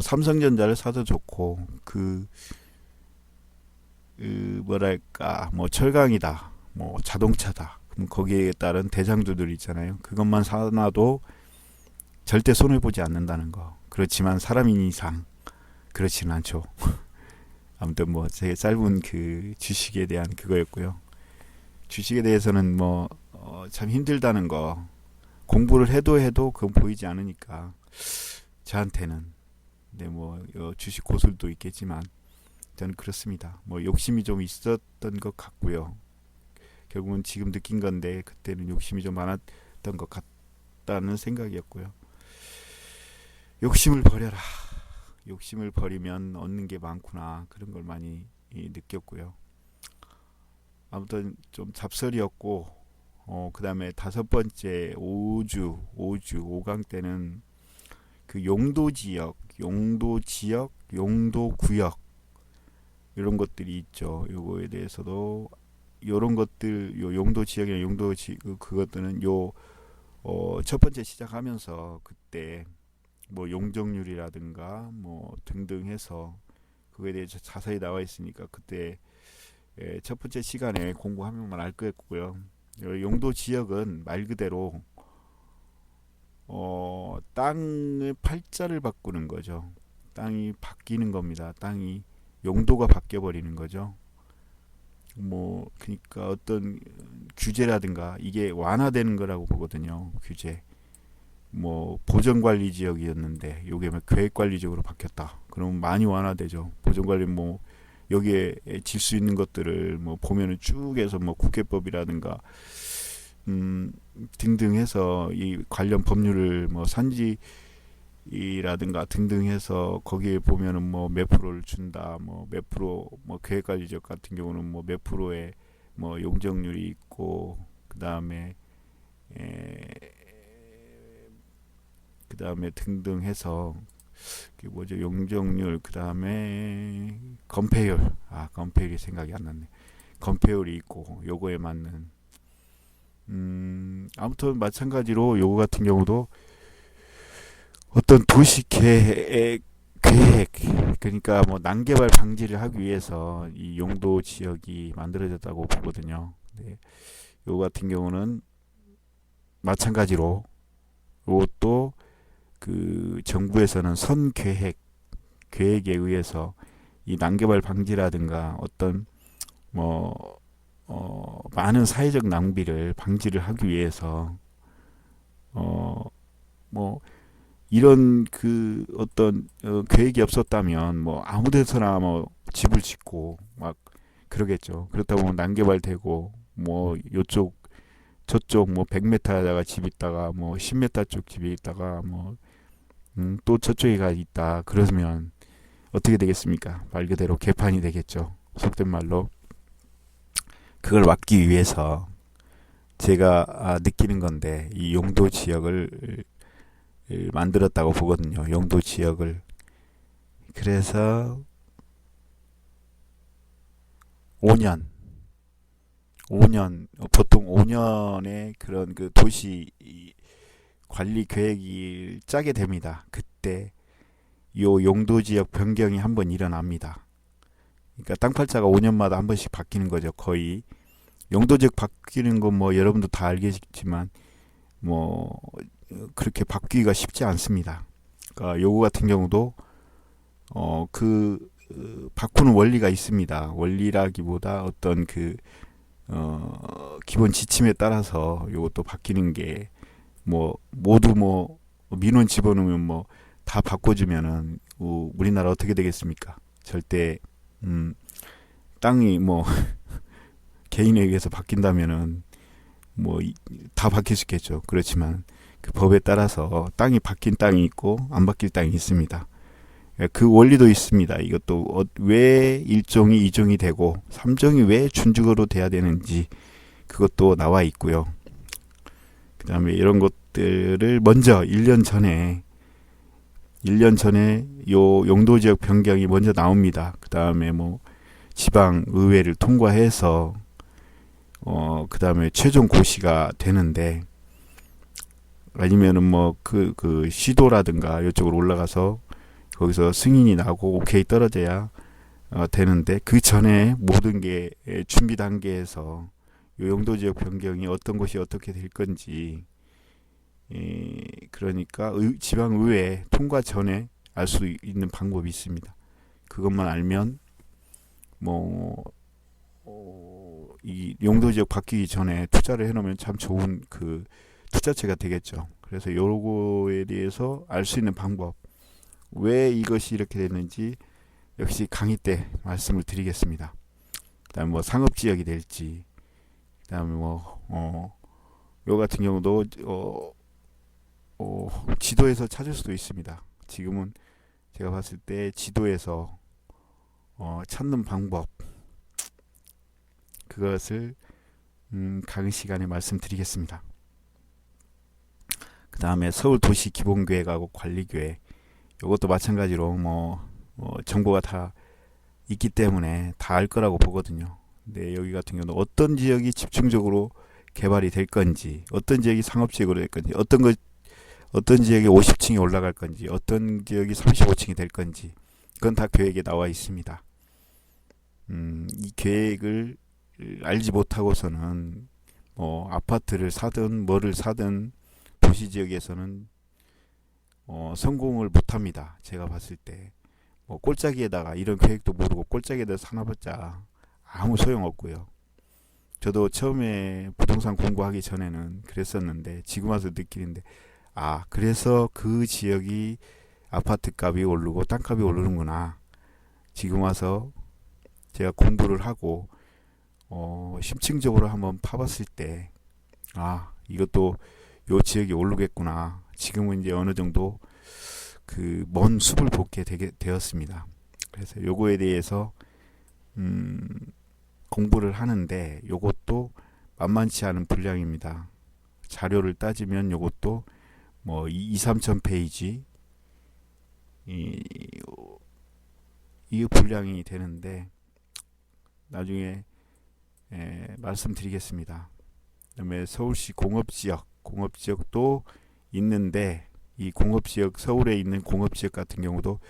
삼성전자를 사도 좋고, 철강이다, 자동차다, 그럼 거기에 따른 대장주들 있잖아요. 그것만 사놔도 절대 손해보지 않는다는 거. 그렇지만 사람인 이상 그렇지는 않죠. 아무튼 제 짧은 그 주식에 대한 그거였고요. 주식에 대해서는 뭐 참 힘들다는 거, 공부를 해도 그건 보이지 않으니까 저한테는. 근데 뭐 주식 고수도 있겠지만 저는 그렇습니다. 뭐 욕심이 좀 있었던 것 같고요. 결국은 지금 느낀 건데 그때는 욕심이 좀 많았던 것 같다는 생각이었고요. 욕심을 버려라. 욕심을 버리면 얻는 게 많구나. 그런 걸 많이 느꼈고요. 아무튼 좀 잡설이었고, 그 다음에 다섯 번째 5강 때는 그 용도 지역, 용도 구역 이런 것들이 있죠. 요거에 대해서도 요런 것들, 요 용도 지역이나 그것들은 첫 번째 시작하면서 그때 뭐 용적률이라든가 뭐 등등 해서 그거에 대해서 자세히 나와 있으니까 그때 첫 번째 시간에 공부하면만 알 거였고요. 용도 지역은 말 그대로 땅의 팔자를 바꾸는 거죠. 땅이 바뀌는 겁니다. 땅이 용도가 바뀌어 버리는 거죠. 뭐 그러니까 어떤 규제라든가 이게 완화되는 거라고 보거든요. 규제. 뭐 보전관리 지역이었는데 요게 계획관리 지역으로 바뀌었다. 그러면 많이 완화되죠. 보전관리 뭐 여기에 질 수 있는 것들을 뭐 보면은 쭉 해서 뭐 국회법이라든가 등등 해서 이 관련 법률을 뭐 산지라든가 등등 해서 거기에 보면은 뭐 몇 프로를 준다. 뭐 몇 프로 뭐 계획관리 지역 같은 경우는 뭐 몇 프로의 뭐 용적률이 있고 그다음에 등등 해서 그 뭐죠 용적률 그다음에 건폐율이 생각이 안 났네. 건폐율이 있고 요거에 맞는 아무튼 마찬가지로 요거 같은 경우도 어떤 도시 계획 그러니까 뭐 난개발 방지를 하기 위해서 이 용도 지역이 만들어졌다고 보거든요. 네. 요거 같은 경우는 마찬가지로 요것도 그 정부에서는 계획에 의해서 이 난개발 방지라든가 어떤 뭐 많은 사회적 낭비를 방지를 하기 위해서 뭐 이런 그 어떤 계획이 없었다면 뭐 아무 데서나 뭐 집을 짓고 막 그러겠죠. 그렇다 보면 난개발되고 뭐 요쪽 저쪽 뭐 100m에다가 집 있다가 뭐 10m 쪽 집이 있다가 뭐 또 저쪽에 가 있다. 그러면 어떻게 되겠습니까? 말 그대로 개판이 되겠죠. 속된 말로. 그걸 막기 위해서 제가 느끼는 건데 이 용도 지역을 만들었다고 보거든요. 용도 지역을. 그래서 5년 보통 5년의 그런 그 도시 관리 계획이 짜게 됩니다. 그때 요 용도 지역 변경이 한번 일어납니다. 그러니까 땅팔자가 5년마다 한 번씩 바뀌는 거죠. 거의 용도 지역 바뀌는 건 뭐 여러분도 다 알겠지만 뭐 그렇게 바뀌기가 쉽지 않습니다. 그러니까 요거 같은 경우도 바꾸는 원리가 있습니다. 원리라기보다 어떤 기본 지침에 따라서 요것도 바뀌는 게 모두 민원 집어넣으면 뭐 다 바꿔주면은 우리나라 어떻게 되겠습니까? 절대 땅이 뭐 개인에 의해서 바뀐다면은 뭐 다 바뀔 수 있겠죠. 그렇지만 그 법에 따라서 땅이 바뀐 땅이 있고 안 바뀔 땅이 있습니다. 그 원리도 있습니다. 이것도 왜 1종이 2종이 되고 3종이 왜 준주거로 돼야 되는지 그것도 나와 있고요. 그 다음에 이런 것들을 먼저 1년 전에 요 용도지역 변경이 먼저 나옵니다. 그 다음에 뭐 지방의회를 통과해서 그 다음에 최종 고시가 되는데 아니면은 뭐 그 시도라든가 이쪽으로 올라가서 거기서 승인이 나고 오케이 떨어져야 되는데 그 전에 모든 게 준비 단계에서 요 용도지역 변경이 어떤 것이 어떻게 될 건지 그러니까 지방의회 통과 전에 알 수 있는 방법이 있습니다. 그것만 알면 뭐 이 용도지역 바뀌기 전에 투자를 해놓으면 참 좋은 그 투자처가 되겠죠. 그래서 요거에 대해서 알 수 있는 방법, 왜 이것이 이렇게 됐는지 역시 강의 때 말씀을 드리겠습니다. 그다음에 뭐 상업지역이 될지, 그다음에 요 같은 경우도 지도에서 찾을 수도 있습니다. 지금은 제가 봤을 때 지도에서 찾는 방법, 그것을 강의 시간에 말씀드리겠습니다. 그 다음에 서울 도시 기본계획하고 관리계획, 이것도 마찬가지로 정보가 다 있기 때문에 다 알 거라고 보거든요. 근데 여기 같은 경우는 어떤 지역이 집중적으로 개발이 될 건지, 어떤 지역이 상업지역으로 될 건지, 어떤 지역이 50층이 올라갈 건지, 어떤 지역이 35층이 될 건지, 그건 다 계획에 나와 있습니다. 이 계획을 알지 못하고서는 아파트를 사든 뭐를 사든 도시지역에서는 성공을 못합니다. 제가 봤을 때 꼴짜기에다가 이런 계획도 모르고 꼴짜기에다 사놔봤자 아무 소용없고요. 저도 처음에 부동산 공부하기 전에는 그랬었는데 지금 와서 느끼는데, 그래서 그 지역이 아파트 값이 오르고 땅값이 오르는구나. 지금 와서 제가 공부를 하고 심층적으로 한번 파봤을 때, 이것도 요 지역이 오르겠구나. 지금은 이제 어느 정도 그 먼 숲을 보게 되었습니다. 그래서 요거에 대해서 공부를 하는데 요것도 만만치 않은 분량입니다. 자료를 따지면 요것도 2-3천 페이지 이 분량이 되는데 나중에 말씀드리겠습니다. 그다음에 서울시 공업지역도 있는데, 이 공업지역, 서울에 있는 공업지역 같은 경우도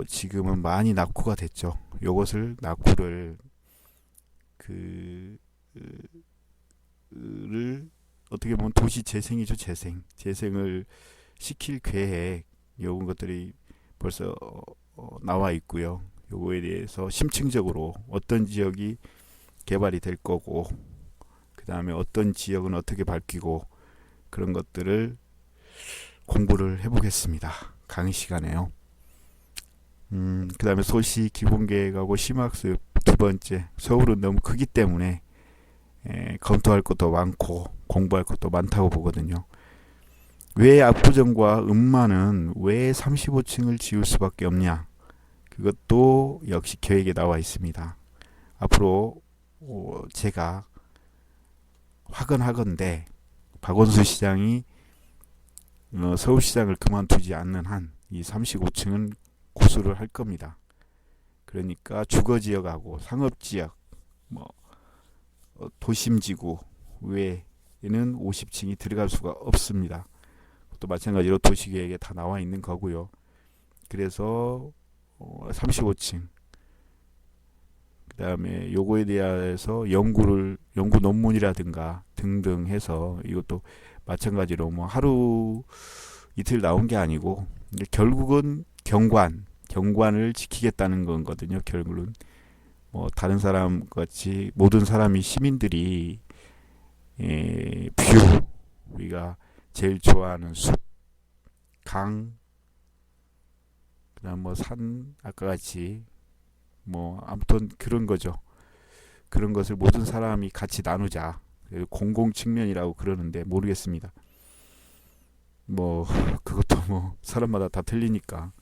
지금은 많이 낙후가 됐죠. 요것을 낙후를 어떻게 보면 도시 재생이죠. 재생을 시킬 계획, 이런 것들이 벌써 나와 있고요. 요거에 대해서 심층적으로 어떤 지역이 개발이 될 거고, 그 다음에 어떤 지역은 어떻게 바뀌고, 그런 것들을 공부를 해보겠습니다. 강의 시간에요. 그 다음에 소시 기본계획하고 심학습 두 번째, 서울은 너무 크기 때문에 검토할 것도 많고 공부할 것도 많다고 보거든요. 왜 압구정과 음마는 왜 35층을 지을 수밖에 없냐? 그것도 역시 계획에 나와 있습니다. 앞으로 제가 확언하건대 박원순 시장이 서울시장을 그만두지 않는 한 이 35층은 고수를 할 겁니다. 그러니까 주거지역하고 상업지역, 도심지구 외에는 50층이 들어갈 수가 없습니다. 또 마찬가지로 도시계획에 다 나와 있는 거고요. 그래서 35층, 그 다음에 요거에 대해서 연구 논문이라든가 등등 해서, 이것도 마찬가지로 하루 이틀 나온 게 아니고 결국은 경관을 지키겠다는 거거든요. 결국은 다른 사람 같이 모든 사람이, 시민들이 뷰, 우리가 제일 좋아하는 숲, 강, 그다음 산, 아까 같이 아무튼 그런 거죠. 그런 것을 모든 사람이 같이 나누자. 공공 측면이라고 그러는데 모르겠습니다. 그것도 사람마다 다 틀리니까.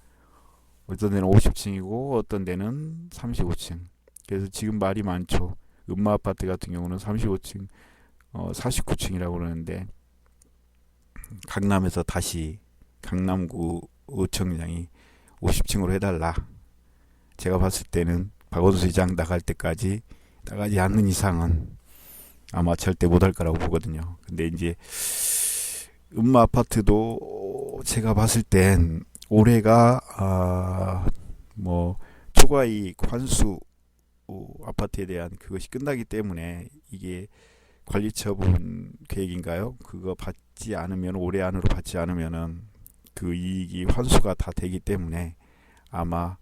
어떤 데는 50층이고 어떤 데는 35층. 그래서 지금 말이 많죠. 음마 아파트 같은 경우는 35층, 49층이라고 그러는데, 강남에서 다시 강남구 의청장이 50층으로 해달라. 제가 봤을 때는 박원순 시장 나갈 때까지 나가지 않는 이상은 아마 절대 못할 거라고 보거든요. 근데 이제 음마 아파트도 제가 봤을 땐 올해가 초과이익 환수 아파트에 대한 그것이 끝나기 때문에, 이게 관리처분 계획인가요? 그거 받지 않으면, 올해 안으로 받지 않으면은 그 이익이 환수가 다 되기 때문에 아마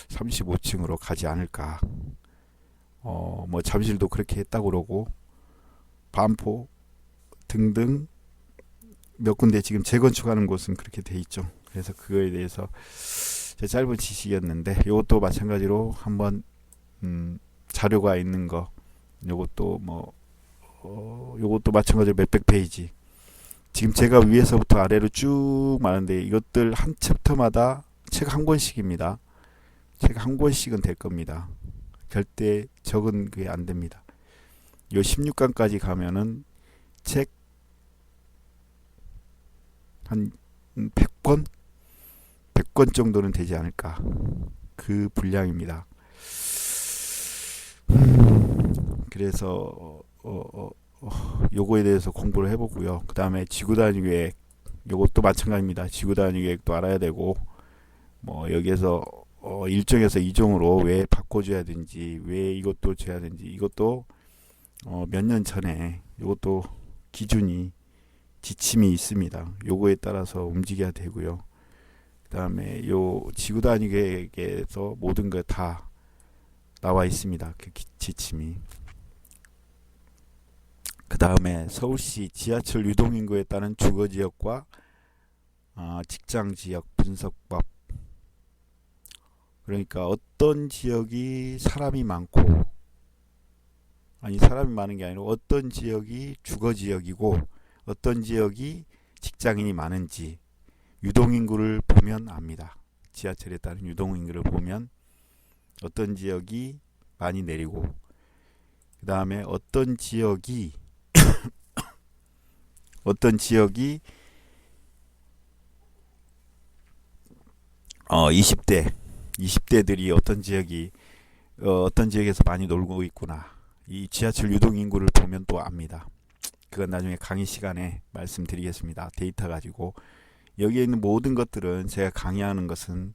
35층으로 가지 않을까. 뭐 잠실도 그렇게 했다고 그러고 반포 등등 몇 군데 지금 재건축하는 곳은 그렇게 돼 있죠. 그래서 그거에 대해서 제 짧은 지식이었는데 이것도 마찬가지로 한번 자료가 있는 거 요것도 요것도 마찬가지로 몇백 페이지 지금 제가 위에서부터 아래로 쭉 많은데 이것들 한 챕터마다 책 한 권씩입니다. 책 한 권씩은 될 겁니다. 절대 적은 그게 안 됩니다. 요 16강까지 가면은 책 한 100권? 100권 정도는 되지 않을까. 그 분량입니다. 그래서 요거에 대해서 공부를 해보고요. 그 다음에 지구단위 계획 요것도 마찬가지입니다. 지구단위 계획도 알아야 되고 뭐 여기에서 1종에서 2종으로 왜 바꿔줘야 되는지 왜 이것도 줘야 되는지 이것도 몇 년 전에 이것도 기준이 지침이 있습니다. 요거에 따라서 움직여야 되고요. 그 다음에 요 지구단위 계획에서 모든 거 다 나와 있습니다. 그 지침이. 그 다음에 서울시 지하철 유동인구에 따른 주거지역과 직장지역 분석법. 그러니까 어떤 지역이 사람이 많고 사람이 많은 게 아니라 어떤 지역이 주거지역이고 어떤 지역이 직장인이 많은지 유동인구를 보면 압니다. 지하철에 따른 유동인구를 보면 어떤 지역이 많이 내리고 그 다음에 어떤 지역이 20대들이 어떤 지역에서 많이 놀고 있구나. 이 지하철 유동인구를 보면 또 압니다. 그건 나중에 강의 시간에 말씀드리겠습니다. 데이터 가지고 여기에 있는 모든 것들은 제가 강의하는 것은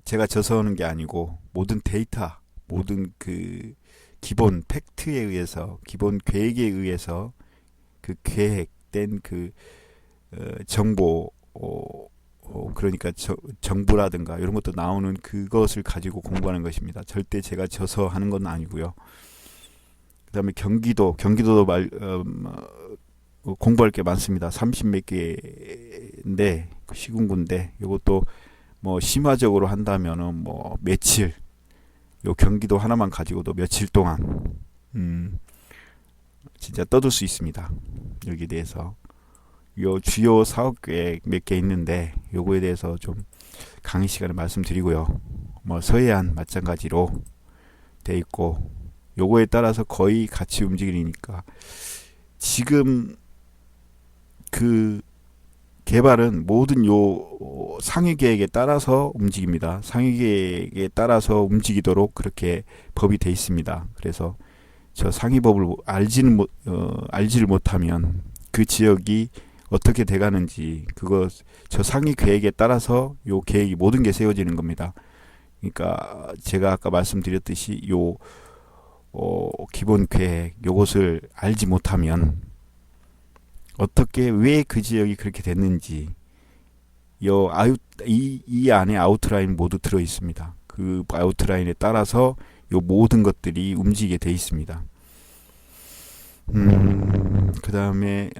제가 적어오는 게 아니고 모든 데이터, 모든 그 기본 팩트에 의해서, 기본 계획에 의해서 그 계획된 그 정보, 그러니까 정부라든가 이런 것도 나오는 그것을 가지고 공부하는 것입니다. 절대 제가 져서 하는 건 아니고요. 그 다음에 경기도도 공부할 게 많습니다. 30몇 개인데 시군구인데 이것도 뭐 심화적으로 한다면은 뭐 며칠 요 경기도 하나만 가지고도 며칠 동안 진짜 떠들 수 있습니다. 여기에 대해서 요 주요 사업계획 몇 개 있는데 요거에 대해서 좀 강의 시간에 말씀드리고요. 뭐 서해안 마찬가지로 돼 있고 요거에 따라서 거의 같이 움직이니까 지금 그 개발은 모든 요 상위 계획에 따라서 움직입니다. 상위 계획에 따라서 움직이도록 그렇게 법이 돼 있습니다. 그래서 저 상위법을 알지를 못하면 그 지역이 어떻게 돼가는지 저 상위 계획에 따라서 요 계획이 모든 게 세워지는 겁니다. 그러니까 제가 아까 말씀드렸듯이 요 기본 계획 요것을 알지 못하면 어떻게 왜 그 지역이 그렇게 됐는지 이 안에 아웃라인 모두 들어 있습니다. 그 아웃라인에 따라서 요 모든 것들이 움직이게 돼 있습니다. 그 다음에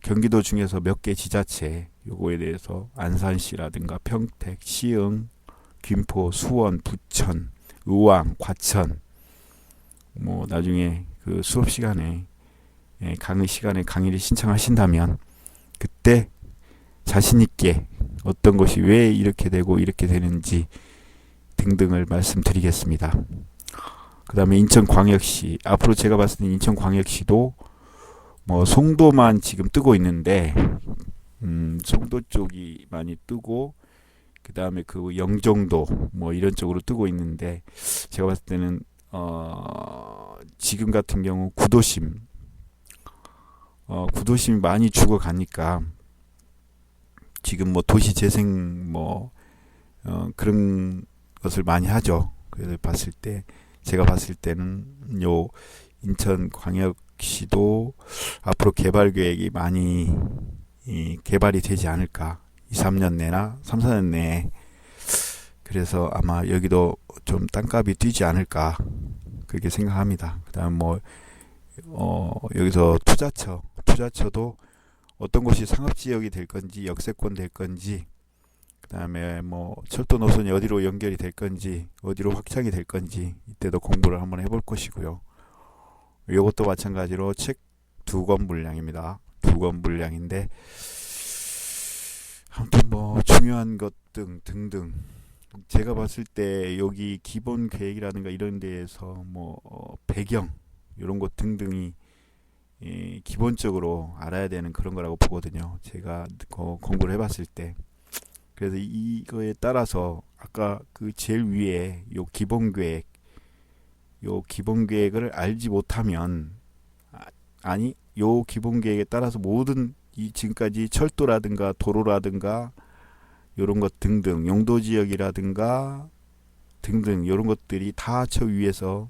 경기도 중에서 몇 개 지자체 요거에 대해서 안산시라든가 평택, 시흥, 김포, 수원, 부천, 의왕, 과천 뭐 나중에 그 수업 시간에 강의 시간에 강의를 신청하신다면 그때 자신 있게 어떤 것이 왜 이렇게 되고 이렇게 되는지 등등을 말씀드리겠습니다. 그 다음에 인천광역시 앞으로 제가 봤을 때 인천광역시도 뭐 송도만 지금 뜨고 있는데 송도 쪽이 많이 뜨고 그 다음에 그 영종도 뭐 이런 쪽으로 뜨고 있는데 제가 봤을 때는 지금 같은 경우 구도심이 많이 죽어가니까 지금 뭐 도시재생 그런 것을 많이 하죠. 그래서 제가 봤을 때는 요 인천광역시도 앞으로 개발 계획이 많이 개발이 되지 않을까. 2, 3년 내나 3, 4년 내에 그래서 아마 여기도 좀 땅값이 뛰지 않을까 그렇게 생각합니다. 그다음 뭐 여기서 투자처도 어떤 곳이 상업지역이 될 건지 역세권 될 건지 그다음에 뭐 철도 노선이 어디로 연결이 될 건지 어디로 확장이 될 건지 이때도 공부를 한번 해볼 것이고요. 이것도 마찬가지로 책 2권 분량입니다. 2권 분량인데 아무튼 뭐 중요한 것 등등 제가 봤을 때 여기 기본 계획이라든가 이런 데에서 뭐 배경 이런 것 등등이 기본적으로 알아야 되는 그런 거라고 보거든요. 제가 공부를 해봤을 때. 그래서 이거에 따라서 아까 그 제일 위에 요 기본 계획을 알지 못하면 요 기본 계획에 따라서 모든 이 지금까지 철도라든가 도로라든가 요런 것 등등 용도 지역이라든가 등등 요런 것들이 다 저 위에서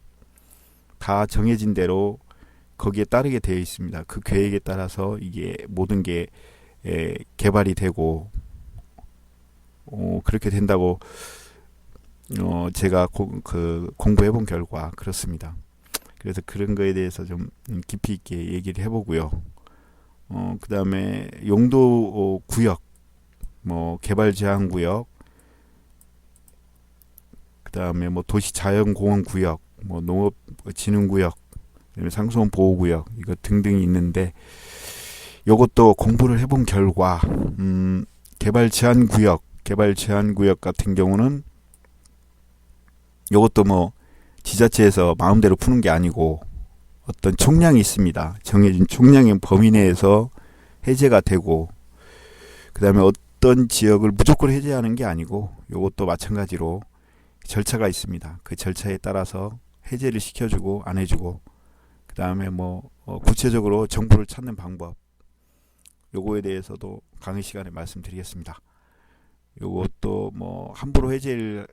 다 정해진 대로 거기에 따르게 되어 있습니다. 그 계획에 따라서 이게 모든 게 개발이 되고 그렇게 된다고 제가 공부해 본 결과 그렇습니다. 그래서 그런 거에 대해서 좀 깊이 있게 얘기를 해보고요. 그 다음에 용도 구역, 뭐 개발 제한 구역, 그 다음에 뭐 도시 자연공원 구역, 뭐 농업 진흥 구역, 상수원 보호 구역 이거 등등이 있는데 요것도 공부를 해본 결과 개발 제한 구역 같은 경우는 요것도 뭐 지자체에서 마음대로 푸는 게 아니고 어떤 총량이 있습니다. 정해진 총량의 범위 내에서 해제가 되고 그 다음에 어떤 지역을 무조건 해제하는 게 아니고 요것도 마찬가지로 절차가 있습니다. 그 절차에 따라서 해제를 시켜주고 안 해주고 그 다음에 뭐 구체적으로 정보를 찾는 방법 요거에 대해서도 강의 시간에 말씀드리겠습니다. 요것도 뭐 함부로 해제를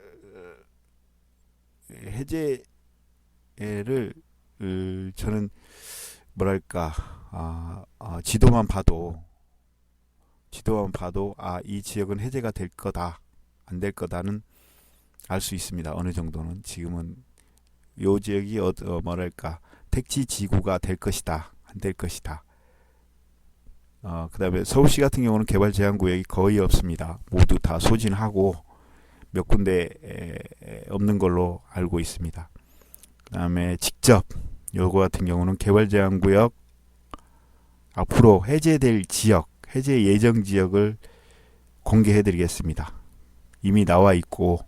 저는 뭐랄까 지도만 봐도 이 지역은 해제가 될 거다 안 될 거다는 알 수 있습니다. 어느 정도는 지금은 요 지역이 뭐랄까 택지 지구가 될 것이다 안 될 것이다. 그 다음에 서울시 같은 경우는 개발 제한 구역이 거의 없습니다. 모두 다 소진하고 몇 군데 없는 걸로 알고 있습니다. 그 다음에 직접 요거 같은 경우는 개발 제한 구역 앞으로 해제될 지역 해제 예정 지역을 공개해 드리겠습니다. 이미 나와 있고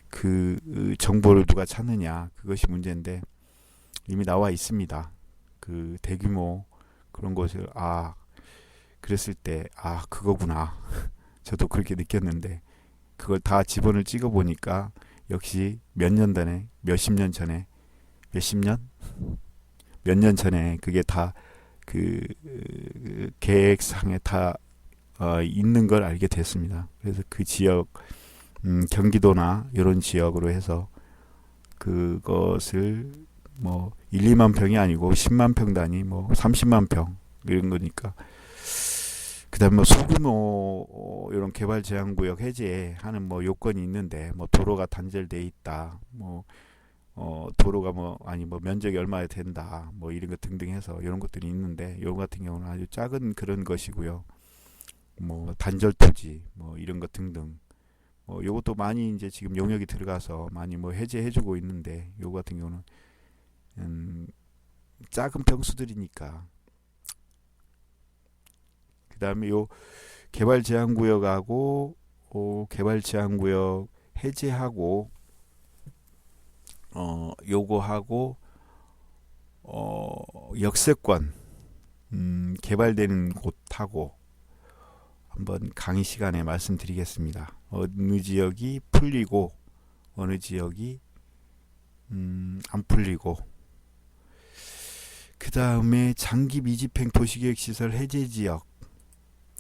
그 정보를 누가 찾느냐 그것이 문제인데 이미 나와 있습니다. 그 대규모 그런 것을 그랬을 때 그거구나 저도 그렇게 느꼈는데 그걸 다 지번을 찍어 보니까 역시 몇 년 전에 몇십 년 전에 그게 다 그 계획상에 다 있는 걸 알게 됐습니다. 그래서 그 지역 경기도나 이런 지역으로 해서 그것을 뭐 1, 2만 평이 아니고 10만 평 단위 뭐 30만 평 이런 거니까 그다음에 뭐 소규모 이런 개발 제한 구역 해제하는 뭐 요건이 있는데 뭐 도로가 단절돼 있다 뭐 도로가 뭐 면적이 얼마나 된다 뭐 이런 것 등등 해서 이런 것들이 있는데 요 같은 경우는 아주 작은 그런 것이고요. 뭐 단절 토지 뭐 이런 것 등등 요것도 많이 이제 지금 용역이 들어가서 많이 뭐 해제해주고 있는데 요 같은 경우는 작은 평수들이니까 그 다음에 요 개발 제한 구역하고 개발 제한 구역 해제하고 요거하고 역세권 개발되는 곳하고 한번 강의 시간에 말씀드리겠습니다. 어느 지역이 풀리고 어느 지역이 안 풀리고 그 다음에 장기 미집행 도시계획시설 해제지역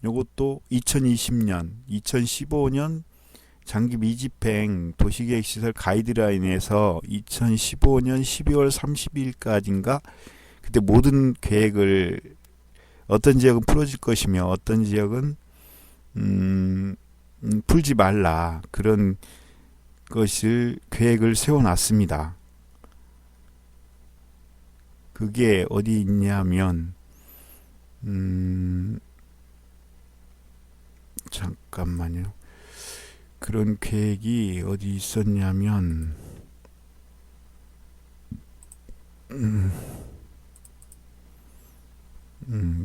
요것도 2020년 2015년 장기 미집행 도시계획시설 가이드라인에서 2015년 12월 30일까지인가 그때 모든 계획을 어떤 지역은 풀어질 것이며 어떤 지역은 풀지 말라 그런 것을 계획을 세워놨습니다. 그게 어디 있냐면 잠깐만요. 그런 계획이 어디 있었냐면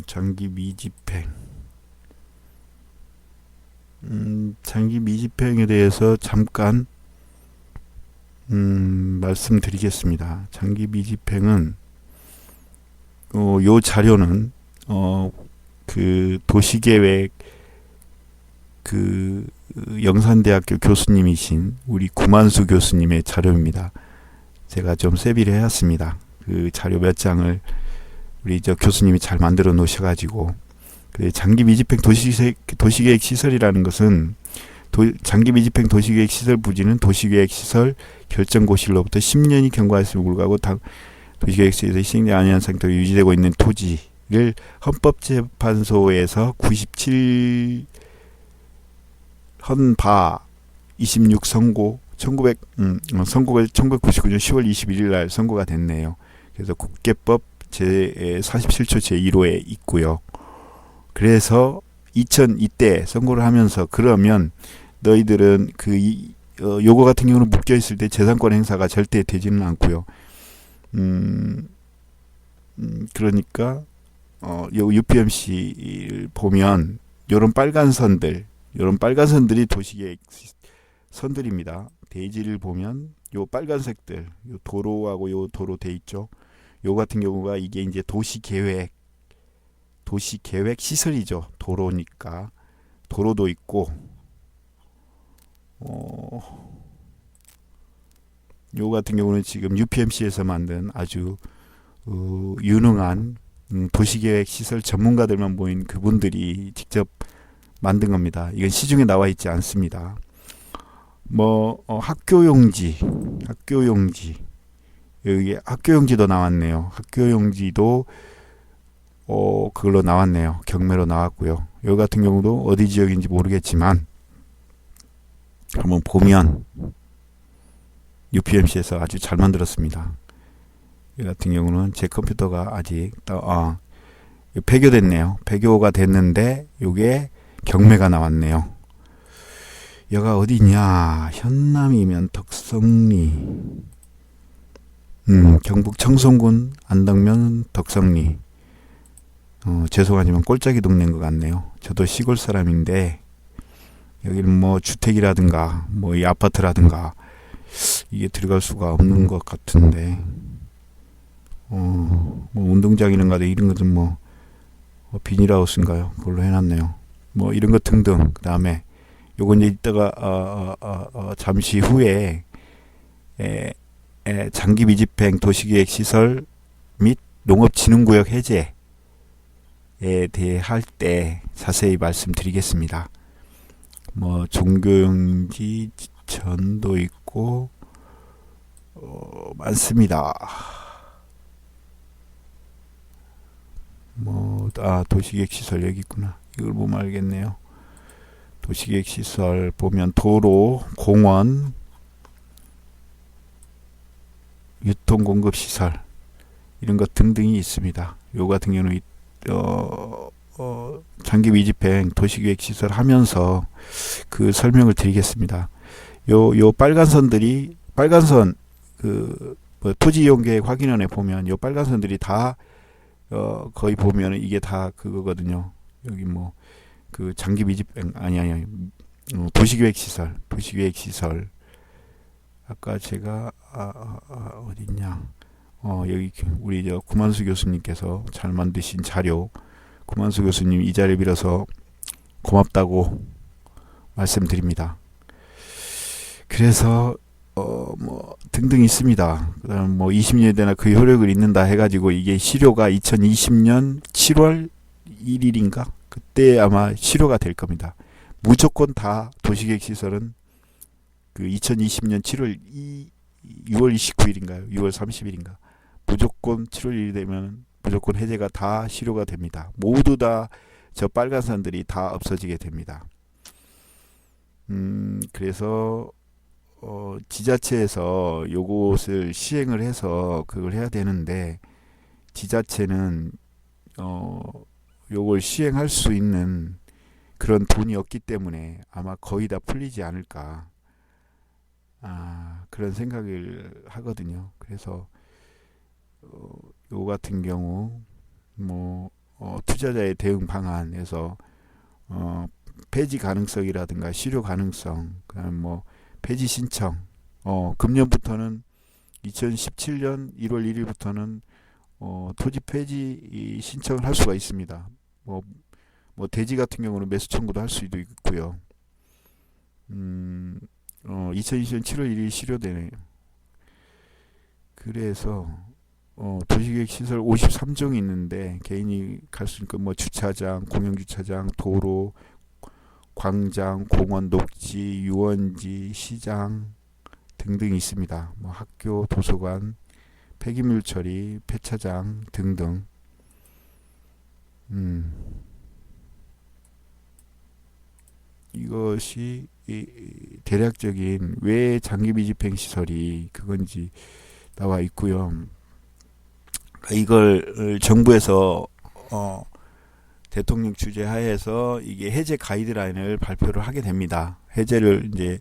장기 미집행 장기 미집행에 대해서 잠깐 말씀드리겠습니다. 장기 미집행은 요 자료는 그 도시계획 그 영산대학교 교수님이신 우리 구만수 교수님의 자료입니다. 제가 좀 세비를 해왔습니다. 그 자료 몇 장을 우리 저 교수님이 잘 만들어 놓으셔가지고 그 장기 미집행 도시계획 시설이라는 것은 장기 미집행 도시계획 시설 부지는 도시계획 시설 결정고시로부터 10년이 경과했음을 불구하고 도시계획서에서 시행되지 아니한 상태로 유지되고 있는 토지를 헌법재판소에서 97 헌바 26 선고 선고가 1999년 10월 21일 날 선고가 됐네요. 그래서 국계법 제47조 제1호에 있고요. 그래서 이때 선고를 하면서 그러면 너희들은 요거 같은 경우는 묶여 있을 때 재산권 행사가 절대 되지는 않고요. 그러니까 요 UPMC를 보면 요런 빨간 선들이 도시계획 선들입니다. 대지를 보면 요 빨간색들, 요 도로하고 요 도로 돼 있죠. 요 같은 경우가 이게 이제 도시계획 시설이죠. 도로니까 도로도 있고 요 같은 경우는 지금 UPMC에서 만든 아주 유능한 도시계획 시설 전문가들만 모인 그분들이 직접 만든 겁니다. 이건 시중에 나와 있지 않습니다. 학교용지 여기 학교용지도 나왔네요. 학교용지도 그걸로 나왔네요. 경매로 나왔고요. 여기 같은 경우도 어디 지역인지 모르겠지만 한번 보면 UPMC에서 아주 잘 만들었습니다. 이 같은 경우는 제 컴퓨터가 아직 폐교됐네요. 폐교가 됐는데 이게 경매가 나왔네요. 여가 어디냐? 현남이면 덕성리, 경북 청송군 안덕면 덕성리. 죄송하지만 꼴짝이 동네인 것 같네요. 저도 시골 사람인데 여기는 주택이라든가 이 아파트라든가 이게 들어갈 수가 없는 것 같은데 운동장 이런 거 이런 것은 비닐하우스인가요? 그걸로 해놨네요. 이런 것 등등. 그 다음에 요건 이제 이따가 잠시 후에 장기 미집행 도시계획 시설 및 농업진흥구역 해제에 대해 할 때 자세히 말씀드리겠습니다. 종교용지 전도 있고 많습니다. 도시계획 시설 여기 있구나. 이걸 보면 알겠네요. 도시계획 시설 보면 도로, 공원, 유통공급 시설 이런 것 등등이 있습니다. 요 같은 경우는 장기 미집행 도시계획 시설 하면서 그 설명을 드리겠습니다. 요 빨간 선들이 토지 이용 계획 확인원에 보면 요 빨간 선들이 다 거의 보면 이게 다 그거거든요. 여기 그 장기 미집행 도시계획 시설 아까 제가 어딨냐 여기 우리 구만수 교수님께서 잘 만드신 자료, 구만수 교수님 이 자리를 빌어서 고맙다고 말씀드립니다. 그래서 등등 있습니다. 그다음 20년에 대나 그 효력을 잇는다 해가지고 이게 실효가 2020년 7월 1일인가 그때 아마 실효가 될 겁니다. 무조건 다 도시계획 시설은 그 2020년 6월 29일인가요? 6월 30일인가? 무조건 7월 1일이 되면 무조건 해제가 다 실효가 됩니다. 모두 다 저 빨간 선들이 다 없어지게 됩니다. 그래서 지자체에서 요것을 시행을 해서 그걸 해야 되는데 지자체는 요걸 시행할 수 있는 그런 돈이 없기 때문에 아마 거의 다 풀리지 않을까. 그런 생각을 하거든요. 그래서 요 같은 경우 투자자의 대응 방안에서 폐지 가능성이라든가 실효 가능성, 그다음 폐지 신청, 금년부터는 2017년 1월 1일부터는 토지 폐지 신청을 할 수가 있습니다. 대지 같은 경우는 매수 청구도 할 수도 있고요. 2020년 7월 1일 실효되네요. 그래서 도시계획 시설 53종이 있는데 개인이 갈 수 있는 주차장, 공영주차장, 도로, 광장, 공원, 녹지, 유원지, 시장 등등 있습니다. 학교, 도서관, 폐기물 처리, 폐차장 등등. 이것이 대략적인 왜 장기 미집행 시설이 그건지 나와 있고요. 이걸 정부에서 대통령 주재 하에서 이게 해제 가이드라인을 발표를 하게 됩니다. 해제를 이제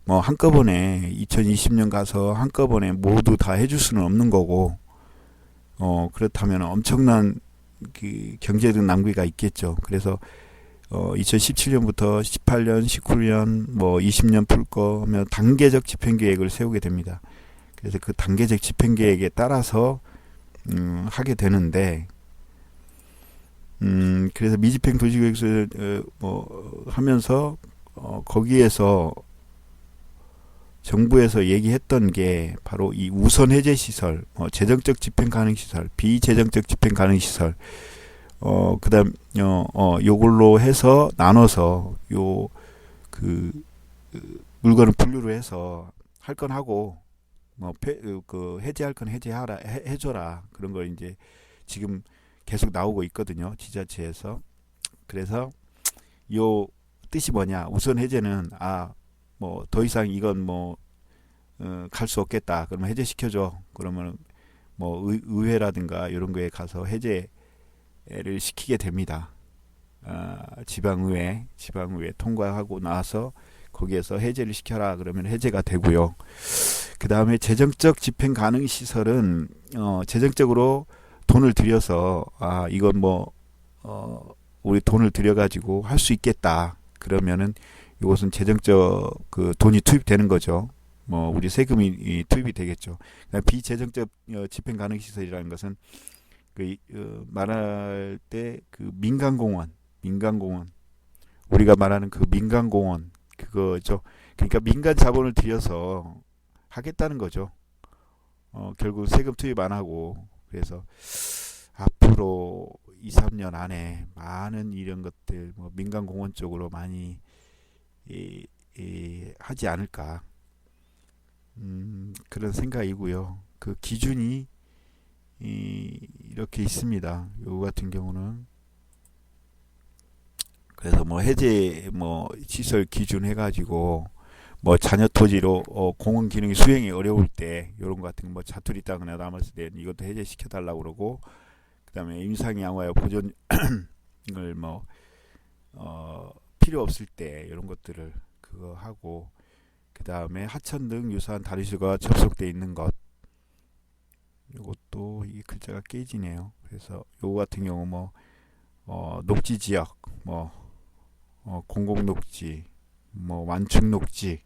한꺼번에 2020년 가서 한꺼번에 모두 다 해줄 수는 없는 거고, 그렇다면 엄청난 그 경제적 낭비가 있겠죠. 그래서 2017년부터 18년, 19년, 20년 풀 거면 단계적 집행 계획을 세우게 됩니다. 그래서 그 단계적 집행 계획에 따라서 하게 되는데, 그래서 미집행 도시계획서 하면서 거기에서 정부에서 얘기했던 게 바로 이 우선 해제 시설, 재정적 집행 가능 시설, 비재정적 집행 가능 시설, 그다음 요걸로 해서 나눠서 물건을 분류를 해서 할 건 하고 해제할 건 해줘라, 그런 걸 이제 지금 계속 나오고 있거든요, 지자체에서. 그래서 요 뜻이 뭐냐, 우선 해제는 더 이상 이건 갈 수 없겠다, 그러면 해제시켜줘. 그러면 의회라든가 이런 거에 가서 해제를 시키게 됩니다. 지방의회 통과하고 나서 거기에서 해제를 시켜라, 그러면 해제가 되고요. 그 다음에 재정적 집행 가능 시설은 재정적으로 돈을 들여서 이건 우리 돈을 들여가지고 할 수 있겠다, 그러면은 이것은 재정적 그 돈이 투입되는 거죠. 우리 세금이 투입이 되겠죠. 비재정적 집행 가능 시설이라는 것은 말할 때 그 민간공원 우리가 말하는 그 민간공원 그거죠. 그러니까 민간 자본을 들여서 하겠다는 거죠. 결국 세금 투입 안 하고. 그래서 앞으로 2, 3년 안에 많은 이런 것들 민간공원 쪽으로 많이 하지 않을까, 그런 생각이고요. 그 기준이 이렇게 있습니다. 요 같은 경우는 그래서 해제 시설 기준 해가지고 잔여 토지로 공원 기능이 수행이 어려울 때 요런 거 같은 거 자투리 땅이나 남았을 때 이것도 해제시켜 달라고 그러고, 그다음에 임상 양호하여 보존을 필요 없을 때 이런 것들을 그거 하고, 그 다음에 하천 등 유사한 다른 시설과 접속돼 있는 것, 이것도 이 글자가 깨지네요. 그래서 요거 같은 경우 녹지 지역, 공공 녹지, 완충 녹지,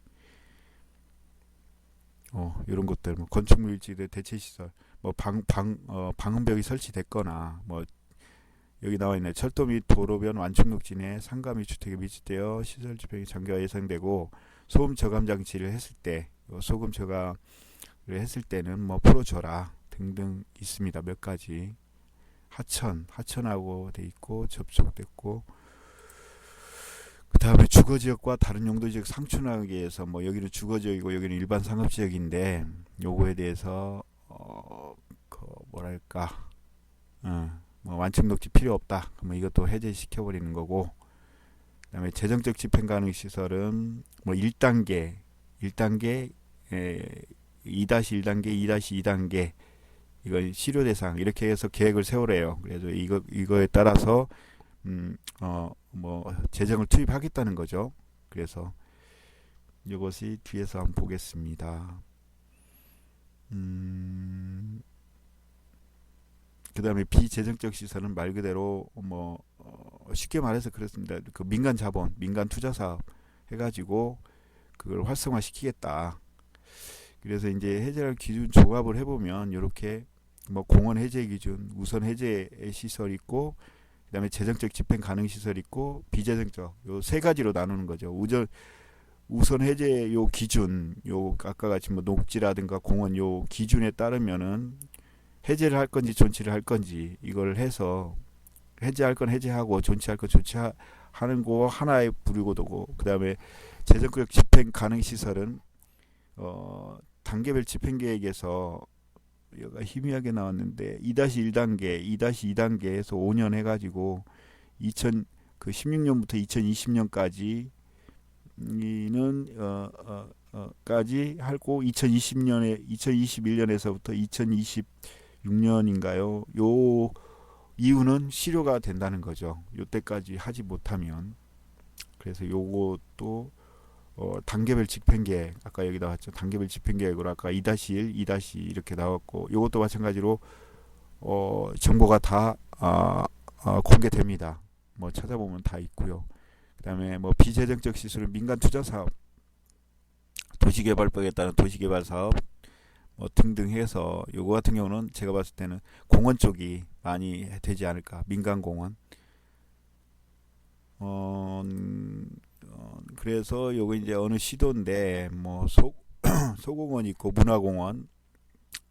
이런 것들, 건축 물질의 대체 시설, 방음벽이 설치됐거나, 여기 나와 있네. 철도 및 도로변 완충 녹지 내 상가 및 주택에 밀집되어 시설 집행이 장기화 예상되고, 소음 저감 장치를 했을 때, 소금 저감을 했을 때는 풀어줘라 등등 있습니다. 몇 가지. 하천하고 돼 있고 접촉됐고, 그 다음에 주거지역과 다른 용도지역 상충하기 위해서 여기는 주거지역이고 여기는 일반 상업지역인데, 요거에 대해서 완충 녹지 필요 없다, 그러면 이것도 해제시켜 버리는 거고, 그 다음에 재정적 집행 가능 시설은 1단계 1단계, 2-1단계, 2-2단계, 이건 실효 대상 이렇게 해서 계획을 세우래요. 그래서 이거에 따라서 뭐 재정을 투입하겠다는 거죠. 그래서 이것이 뒤에서 한번 보겠습니다. 그 다음에 비재정적 시설은 말 그대로 뭐 쉽게 말해서 그렇습니다. 그 민간 자본, 민간 투자 사업 해가지고 그걸 활성화시키겠다. 그래서 이제 해제할 기준 조합을 해보면 이렇게 뭐 공원 해제 기준, 우선 해제 시설 있고, 그다음에 재정적 집행 가능 시설 있고, 비재정적 요 세 가지로 나누는 거죠. 우선 해제 요 기준, 요 아까 같이 뭐 녹지라든가 공원 요 기준에 따르면은 해제를 할 건지 존치를 할 건지 이걸 해서 해제할 건 해제하고 존치할 건 존치하는 거 하나의 부류고 도고, 그다음에 재정적 집행 가능 시설은 단계별 집행 계획에서 여기가 희미하게 나왔는데 2-1단계, 2-2단계에서 5년 해가지고 16년부터 2020년까지는 까지 하고 2021년에서부터 2026년인가요? 요 이유는 실효가 된다는 거죠. 요때까지 하지 못하면. 그래서 요것도 단계별 집행계획, 아까 여기 나왔죠. 단계별 집행계획으로 아까 2-1, 2- 이렇게 나왔고, 요것도 마찬가지로 정보가 다 공개됩니다. 뭐 찾아보면 다 있고요. 그다음에 뭐 비재정적 시설은 민간 투자 사업, 도시개발법에 따른 도시개발 사업 뭐 등등 해서 요거 같은 경우는 제가 봤을 때는 공원 쪽이 많이 되지 않을까. 민간 공원. 그래서 요거 이제 어느 시도인데 뭐 소공원 있고 문화공원,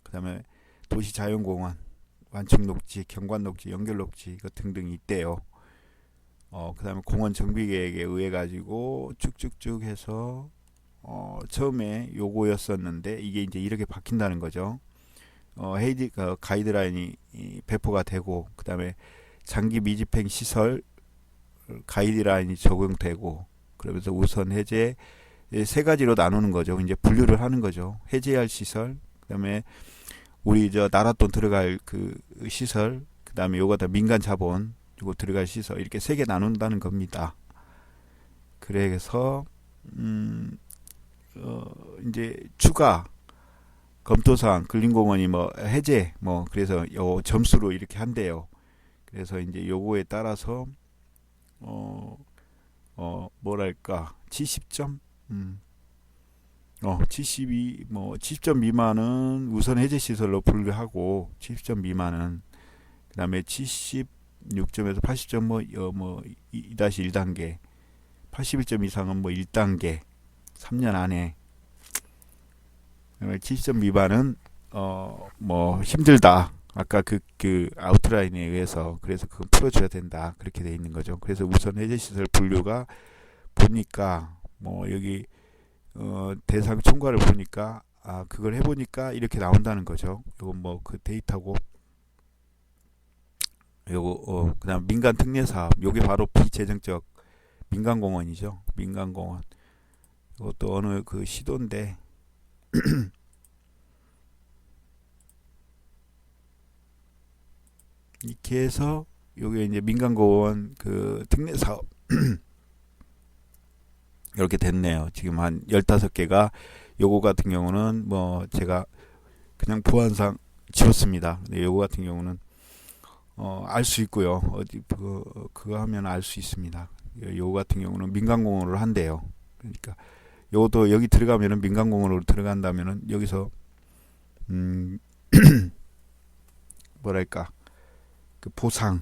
그다음에 도시자연공원, 완충녹지, 경관녹지, 연결녹지 이거 등등 있대요. 그다음에 공원 정비계획에 의해 가지고 쭉쭉쭉 해서 처음에 요거였었는데 이게 이제 이렇게 바뀐다는 거죠. 가이드라인이 배포가 되고, 그다음에 장기 미집행 시설 가이드라인이 적용되고, 그러면서 우선 해제 세 가지로 나누는 거죠. 이제 분류를 하는 거죠. 해제할 시설, 그다음에 우리 저 나라 돈 들어갈 그 시설, 그다음에 요거 다 민간 자본 요거 들어갈 시설, 이렇게 세 개 나눈다는 겁니다. 그래서 이제 추가 검토사항, 근린공원이 뭐 해제 뭐 그래서 요 점수로 이렇게 한대요. 그래서 이제 요거에 따라서 뭐랄까 70점 72 뭐 70점 미만은 우선 해제 시설로 분류하고, 70점 미만은 그다음에 76점에서 80점 뭐 2-1단계, 81점 이상은 뭐 1단계 3년 안에, 70점 미만은 뭐 힘들다. 아까 그 아웃라인에 의해서 그래서 그건 풀어줘야 된다. 그렇게 돼 있는 거죠. 그래서 우선 해제 시설 분류가 보니까 뭐 여기 대상 총괄을 보니까 그걸 해보니까 이렇게 나온다는 거죠. 이건 뭐 그 데이터고, 요거 그다음 민간 특례 사업, 요게 바로 비재정적 민간공원이죠. 민간공원. 이것도 어느 그 시도인데 이렇게 해서 요게 이제 민간공원 그 특례 사업 이렇게 됐네요. 지금 한 15개가, 요거 같은 경우는 뭐 제가 그냥 보안상 지웠습니다. 근데 요거 같은 경우는 알 수 있고요. 어디 그거 하면 알 수 있습니다. 요거 같은 경우는 민간공원으로 한대요. 그러니까 요것도 여기 들어가면은 민간공원으로 들어간다면은 여기서 뭐랄까 그 보상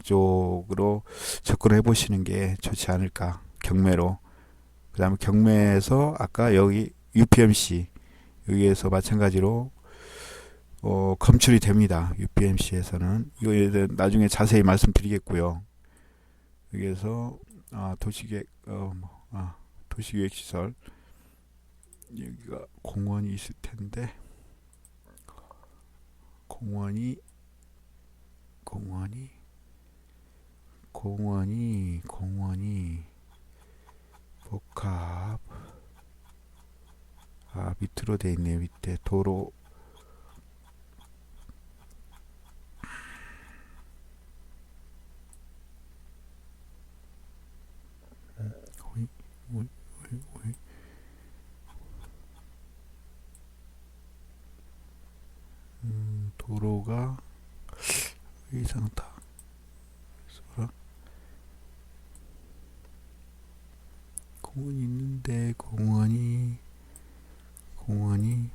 쪽으로 접근해 보시는 게 좋지 않을까. 경매로. 그 다음에 경매에서 아까 여기 UPMC 여기에서 마찬가지로 검출이 됩니다. UPMC에서는 이거에 대해 나중에 자세히 말씀드리겠고요. 여기에서 도시계획 시설, 여기가 공원이 있을 텐데 공원이 복합 밑으로 돼 있네요. 밑에 도로. 오이, 오이, 오이. 도로가 이상하다. 소라. 공원이 있는데 공원이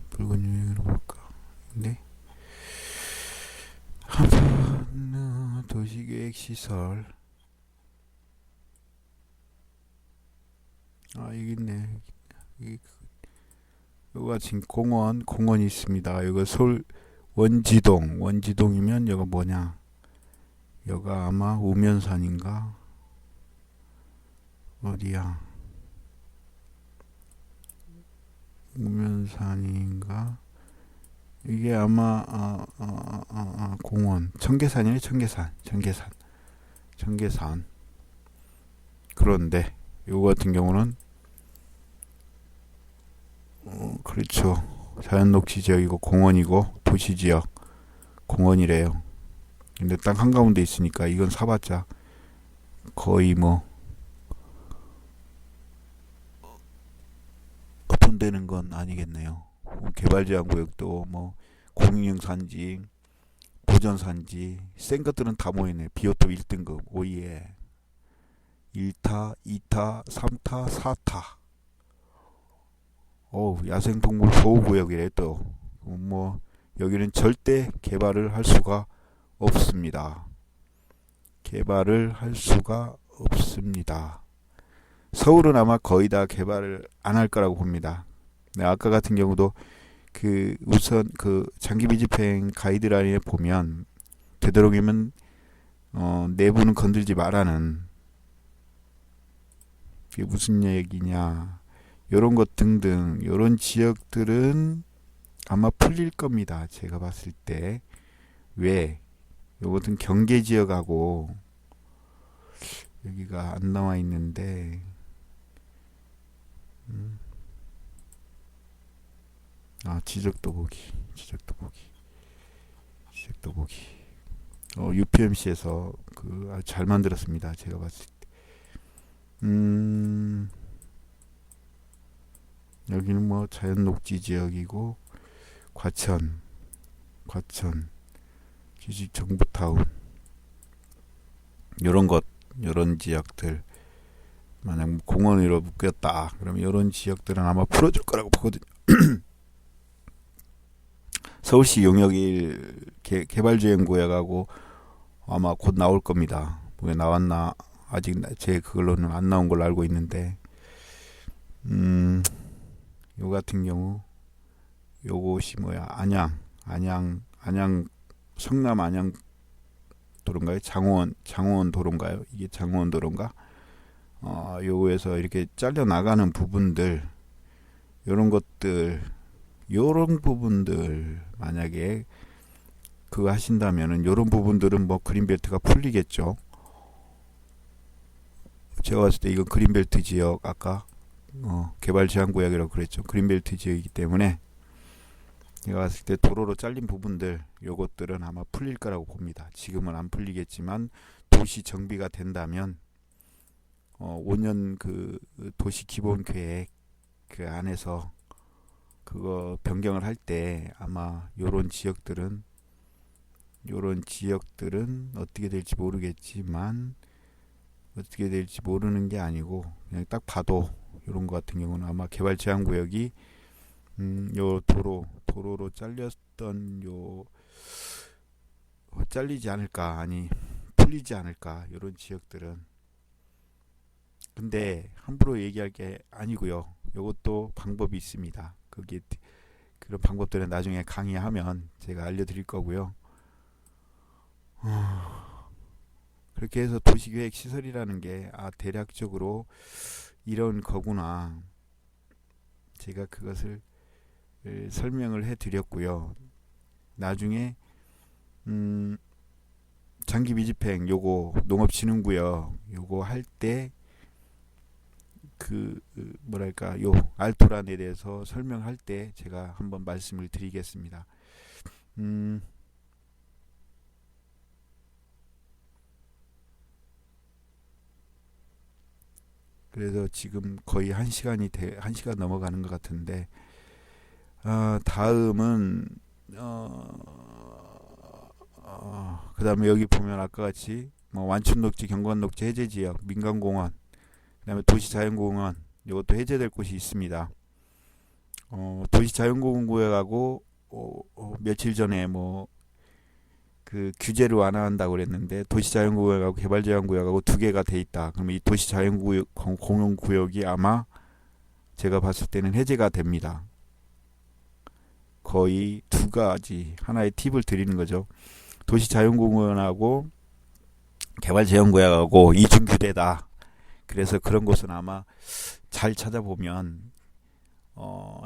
붉은 유형으로 볼까? 근데 한편 도시계획 시설. 아 여기 있네. 여기 여기가 지금 공원이 있습니다. 여기 서울 원지동이면 여가 뭐냐? 여가 아마 우면산인가? 어디야? 우면산인가? 이게 아마 공원 청계산이네. 청계산. 그런데 요거 같은 경우는 그렇죠. 자연녹지 지역이고 공원이고 도시지역 공원이래요. 근데 딱 한가운데 있으니까 이건 사봤자 거의 뭐 오픈되는 건 아니겠네요. 개발제한구역도 뭐 공인용산지, 보전산지, 센 것들은 다 모이네. 비오톱 1등급, 오예, 1타, 2타, 3타, 4타. 야생동물 보호구역이래 또. 뭐 여기는 절대 개발을 할 수가 없습니다. 개발을 할 수가 없습니다. 서울은 아마 거의 다 개발을 안 할 거라고 봅니다. 네, 아까 같은 경우도 그 우선 그 장기 미집행 가이드라인에 보면 되도록이면 내부는 건들지 말라는, 그게 무슨 얘기냐, 요런 것 등등 요런 지역들은 아마 풀릴 겁니다. 제가 봤을 때. 왜? 요것은 경계 지역하고 여기가 안 나와 있는데 지적도 보기. UPMC에서 그 아주 잘 만들었습니다. 제가 봤을 때. 여기는 뭐 자연 녹지 지역이고 과천 주식 정보타운 요런 지역들, 만약 공원으로 묶였다 그러면 요런 지역들은 아마 풀어줄 거라고 보거든요. 서울시 용역 1 개발지원구역하고 아마 곧 나올 겁니다. 왜 나왔나 아직 제 그걸로는 안 나온 걸로 알고 있는데, 요 같은 경우 요것이 뭐야, 안양 성남 안양 도로인가요? 장원 도로인가요? 이게 장원 도로인가? 요거에서 이렇게 잘려 나가는 부분들, 요런 부분들 만약에 그거 하신다면은 요런 부분들은 뭐 그린벨트가 풀리겠죠. 제가 봤을 때 이건 그린벨트 지역, 아까 개발 제한 구역이라고 그랬죠. 그린벨트 지역이기 때문에 제가 봤을 때 도로로 잘린 부분들, 요것들은 아마 풀릴 거라고 봅니다. 지금은 안 풀리겠지만 도시 정비가 된다면 5년 그 도시 기본 계획 그 안에서 그거 변경을 할 때 아마 요런 지역들은 어떻게 될지 모르겠지만, 어떻게 될지 모르는 게 아니고 그냥 딱 봐도 요런 거 같은 경우는 아마 개발 제한 구역이 요 도로로 잘렸던 잘리지 않을까, 아니 풀리지 않을까, 요런 지역들은. 근데 함부로 얘기할 게 아니고요. 요것도 방법이 있습니다. 거기에 그런 방법들은 나중에 강의하면 제가 알려드릴 거고요. 그렇게 해서 도시계획 시설이라는 게 대략적으로 이런 거구나, 제가 그것을 설명을 해드렸고요. 나중에 장기 미집행 요거 농업진흥구역 요거 할 때 뭐랄까 요 알토란에 대해서 설명할 때 제가 한번 말씀을 드리겠습니다. 음, 그래서 지금 거의 1시간 넘어가는 것 같은데, 다음은 그 다음에 여기 보면 아까 같이 뭐 완춘녹지, 경관녹지 해제지역, 민간공원, 그 다음에 도시자연공원, 이것도 해제될 곳이 있습니다. 도시자연공원구역하고 며칠 전에 뭐 그 규제를 완화한다고 그랬는데, 도시자연구역하고 개발제한구역하고 두 개가 돼 있다. 그러면 이 도시자연구역 공원구역이 아마 제가 봤을 때는 해제가 됩니다. 거의 두 가지 하나의 팁을 드리는 거죠. 도시자연공원하고 개발제한구역하고 이중규제다. 그래서 그런 곳은 아마 잘 찾아보면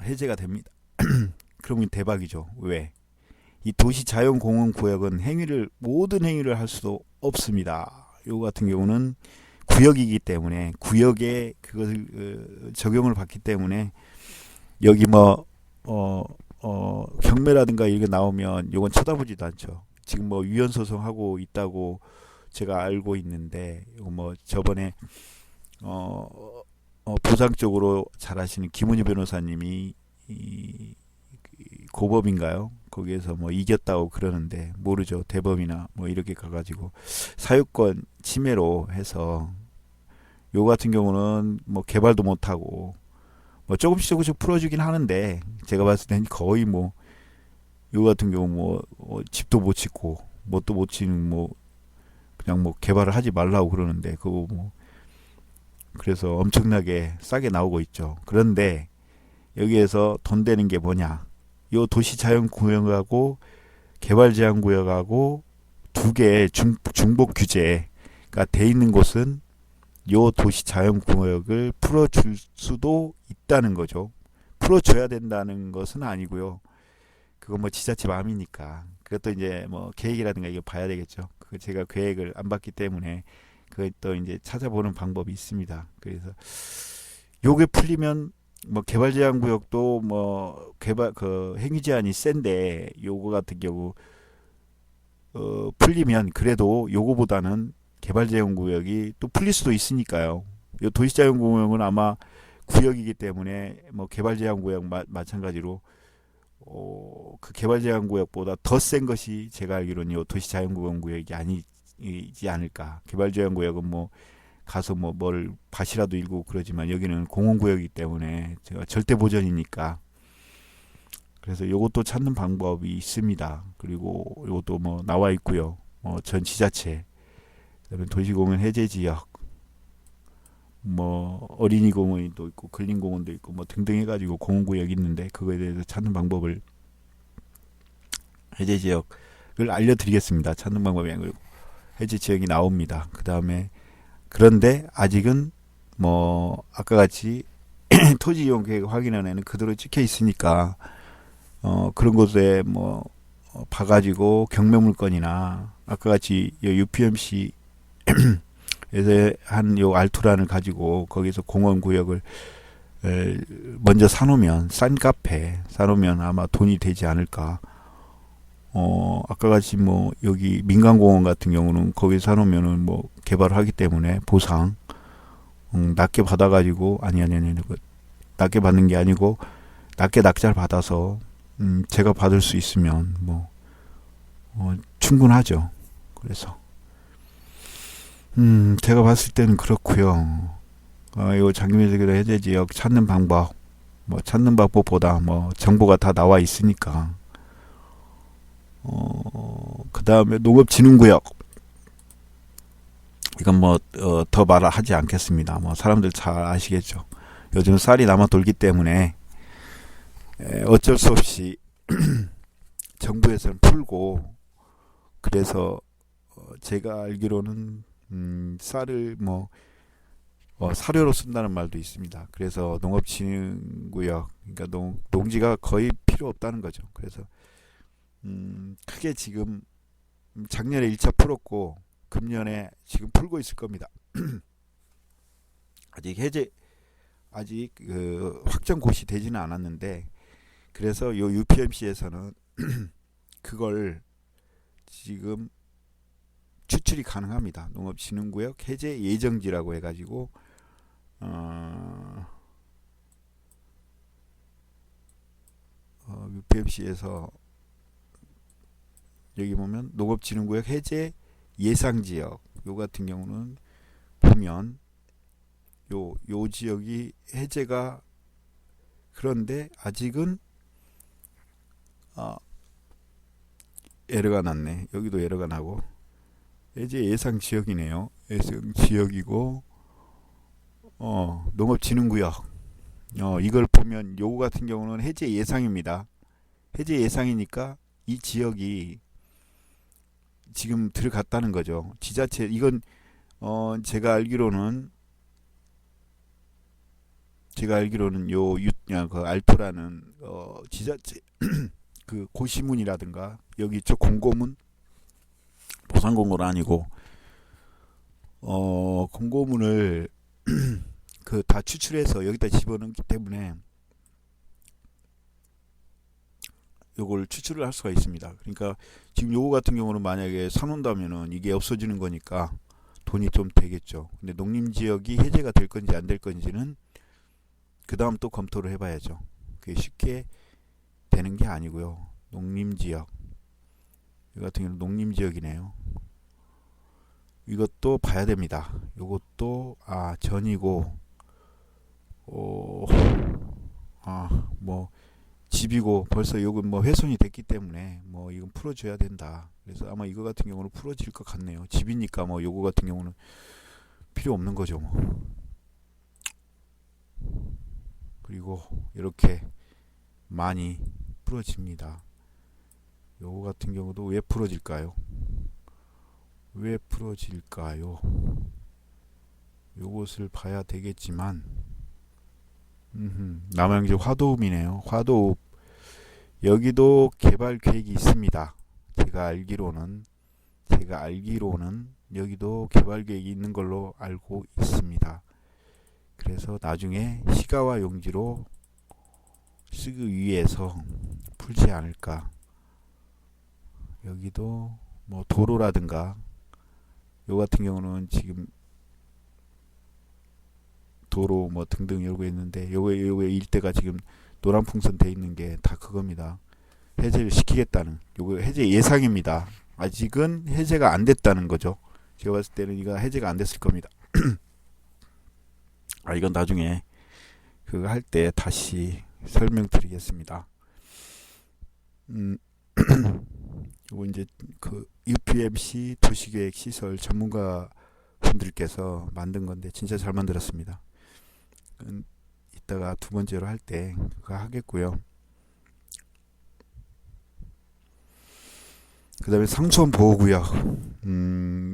해제가 됩니다. 그러면 대박이죠. 왜? 이 도시자연공원구역은 모든 행위를 할 수도 없습니다. 요 같은 경우는 구역이기 때문에, 구역에 그것을 적용을 받기 때문에, 여기 뭐 경매라든가 이게 나오면 요건 쳐다보지도 않죠. 지금 뭐 위헌 소송하고 있다고 제가 알고 있는데, 이거 뭐 저번에 부상 쪽으로 잘 아시는 김은희 변호사님이 고법인가요? 거기에서 뭐 이겼다고 그러는데, 모르죠. 대법이나 뭐 이렇게 가가지고 사유권 침해로 해서, 요 같은 경우는 뭐 개발도 못하고 뭐 조금씩 풀어주긴 하는데, 제가 봤을 때는 거의 뭐 요 같은 경우 뭐 집도 못 짓고 뭣도 못 짓는, 뭐 그냥 뭐 개발을 하지 말라고 그러는데, 그거 뭐 그래서 엄청나게 싸게 나오고 있죠. 그런데 여기에서 돈 되는 게 뭐냐? 요 도시자연구역하고 개발제한구역하고 두 개의 중복 규제가 돼 있는 곳은 요 도시자연구역을 풀어줄 수도 있다는 거죠. 풀어줘야 된다는 것은 아니고요. 그건 뭐 지자체 마음이니까. 그것도 이제 뭐 계획이라든가 이거 봐야 되겠죠. 그 제가 계획을 안 봤기 때문에 그것도 이제 찾아보는 방법이 있습니다. 그래서 요게 풀리면 뭐 개발제한구역도 뭐 행위 제한이 센데, 요거 같은 경우 풀리면 그래도 요거보다는 개발제한구역이 또 풀릴 수도 있으니까요. 요 도시자연구역은 아마 구역이기 때문에 뭐 개발제한구역 마찬가지로 그 개발제한구역보다 더 센 것이 제가 알기로는 요 도시자연구역이 아니지 않을까. 개발제한구역은 뭐 가서 뭐 뭘 밭이라도 일고 그러지만, 여기는 공원구역이기 때문에 제가 절대 보전이니까. 그래서 요것도 찾는 방법이 있습니다. 그리고 요것도 뭐 나와 있고요. 전 지자체, 그다음에 도시공원 해제지역, 뭐 어린이 공원도 있고 근린공원도 있고 뭐 등등 해가지고 공원구역이 있는데, 그거에 대해서 찾는 방법을, 해제지역을 알려드리겠습니다. 찾는 방법이 아니고 해제지역이 나옵니다. 그 다음에 그런데 아직은 뭐 아까 같이 토지 이용 계획 확인안에는 그대로 찍혀 있으니까, 그런 곳에 뭐 봐가지고 경매물건이나 아까 같이 UPMC 에서 한 요 알토란을 가지고 거기서 공원 구역을 먼저 사놓으면, 싼 카페 사놓으면 아마 돈이 되지 않을까. 아까 같이 뭐 여기 민간공원 같은 경우는 거기 사놓으면은 뭐 개발을 하기 때문에 보상 낮게 받아가지고, 아니 낮게 받는 게 아니고 낮게 낙찰 받아서 제가 받을 수 있으면 뭐 충분하죠. 그래서 제가 봤을 때는 그렇고요. 요 장기밀대교 해제지역 찾는 방법, 뭐 찾는 방법보다 뭐 정보가 다 나와 있으니까. 그 다음에 농업진흥구역, 이건 뭐 더 말을 하지 않겠습니다. 뭐 사람들 잘 아시겠죠. 요즘 쌀이 남아 돌기 때문에 어쩔 수 없이 정부에서는 풀고, 그래서 제가 알기로는 쌀을 뭐 사료로 쓴다는 말도 있습니다. 그래서 농업진흥구역, 그러니까 농지가 거의 필요 없다는 거죠. 그래서 크게 지금 작년에 1차 풀었고 금년에 지금 풀고 있을 겁니다. 아직 아직 확정 고시되지는 않았는데, 그래서 요 UPMC에서는 그걸 지금 추출이 가능합니다. 농업진흥구역 해제 예정지라고 해가지고 UPMC에서 여기 보면 농업진흥구역 해제 예상지역, 요 같은 경우는 보면 요 지역이 해제가, 그런데 아직은 에러가 났네. 여기도 에러가 나고, 해제 예상 지역이네요. 예상 지역이고, 농업진흥구역, 이걸 보면 요거 같은 경우는 해제 예상입니다. 해제 예상이니까 이 지역이 지금 들어갔다는 거죠. 지자체, 이건 제가 알기로는 그 알토라는 지자체 그 고시문이라든가 여기 저 공고문, 보상 공고는 아니고 공고문을 그 다 추출해서 여기다 집어넣기 때문에 요걸 추출을 할 수가 있습니다. 그러니까 지금 요거 같은 경우는 만약에 사놓는다면은 이게 없어지는 거니까 돈이 좀 되겠죠. 근데 농림지역이 해제가 될 건지 안 될 건지는 그 다음 또 검토를 해봐야죠. 그게 쉽게 되는 게 아니고요. 농림지역, 이 같은 경우는 농림지역이네요. 이것도 봐야 됩니다. 요것도 전이고 뭐 집이고 벌써 요건 뭐 훼손이 됐기 때문에 뭐 이건 풀어줘야 된다. 그래서 아마 이거 같은 경우는 풀어질 것 같네요. 집이니까 뭐 요거 같은 경우는 필요 없는 거죠. 뭐. 그리고 이렇게 많이 풀어집니다. 요거 같은 경우도 왜 풀어질까요? 왜 풀어질까요? 요것을 봐야 되겠지만, 남양주 화도읍이네요. 화도읍, 여기도 개발 계획이 있습니다. 제가 알기로는 여기도 개발 계획이 있는 걸로 알고 있습니다. 그래서 나중에 시가와 용지로 쓰기 위해서 풀지 않을까. 여기도 뭐 도로라든가 요 같은 경우는 지금 도로 뭐 등등 이러고 있는데 요거 일대가 지금 노란풍선 돼 있는 게 다 그겁니다. 해제를 시키겠다는, 요거 해제 예상입니다. 아직은 해제가 안 됐다는 거죠. 제가 봤을 때는 이거 해제가 안 됐을 겁니다. 이건 나중에 그거 할 때 다시 설명드리겠습니다. 요거 이제 그 UPMC 도시계획 시설 전문가 분들께서 만든 건데 진짜 잘 만들었습니다. 이따가 두 번째로 할 때 그거 하겠고요. 그 다음에 상수원 보호구역,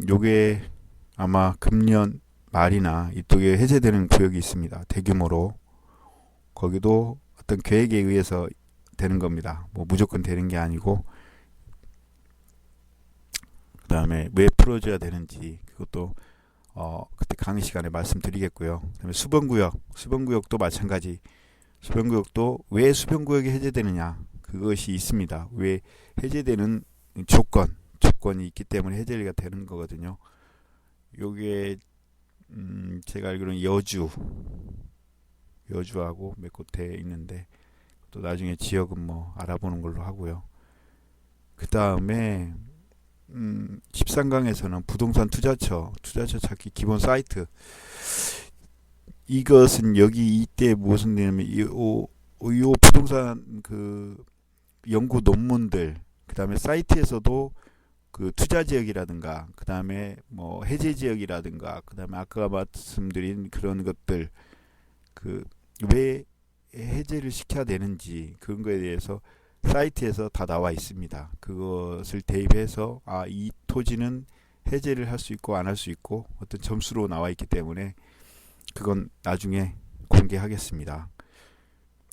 요게 아마 금년 말이나 이쪽에 해제되는 구역이 있습니다. 대규모로. 거기도 어떤 계획에 의해서 되는 겁니다. 뭐 무조건 되는 게 아니고, 그 다음에 왜 풀어줘야 되는지 그것도 그때 강의 시간에 말씀드리겠고요. 그다음에 수변구역도 마찬가지. 수변구역도 왜 수변구역이 해제되느냐, 그것이 있습니다. 왜 해제되는 조건이 있기 때문에 해제가 되는 거거든요. 요게 제가 알기로는 여주하고 몇 곳에 있는데, 또 나중에 지역은 뭐 알아보는 걸로 하고요. 그 다음에 13강에서는 부동산 투자처 찾기 기본 사이트, 이것은 여기 이때 무슨 내냐면 요 부동산 그 연구 논문들, 그 다음에 사이트에서도 그 투자 지역이라든가, 그 다음에 뭐 해제 지역이라든가, 그 다음에 아까 말씀드린 그런 것들, 그 왜 해제를 시켜야 되는지 그런 거에 대해서 사이트에서 다 나와 있습니다. 그것을 대입해서 이 토지는 해제를 할 수 있고 안 할 수 있고 어떤 점수로 나와 있기 때문에 그건 나중에 공개하겠습니다.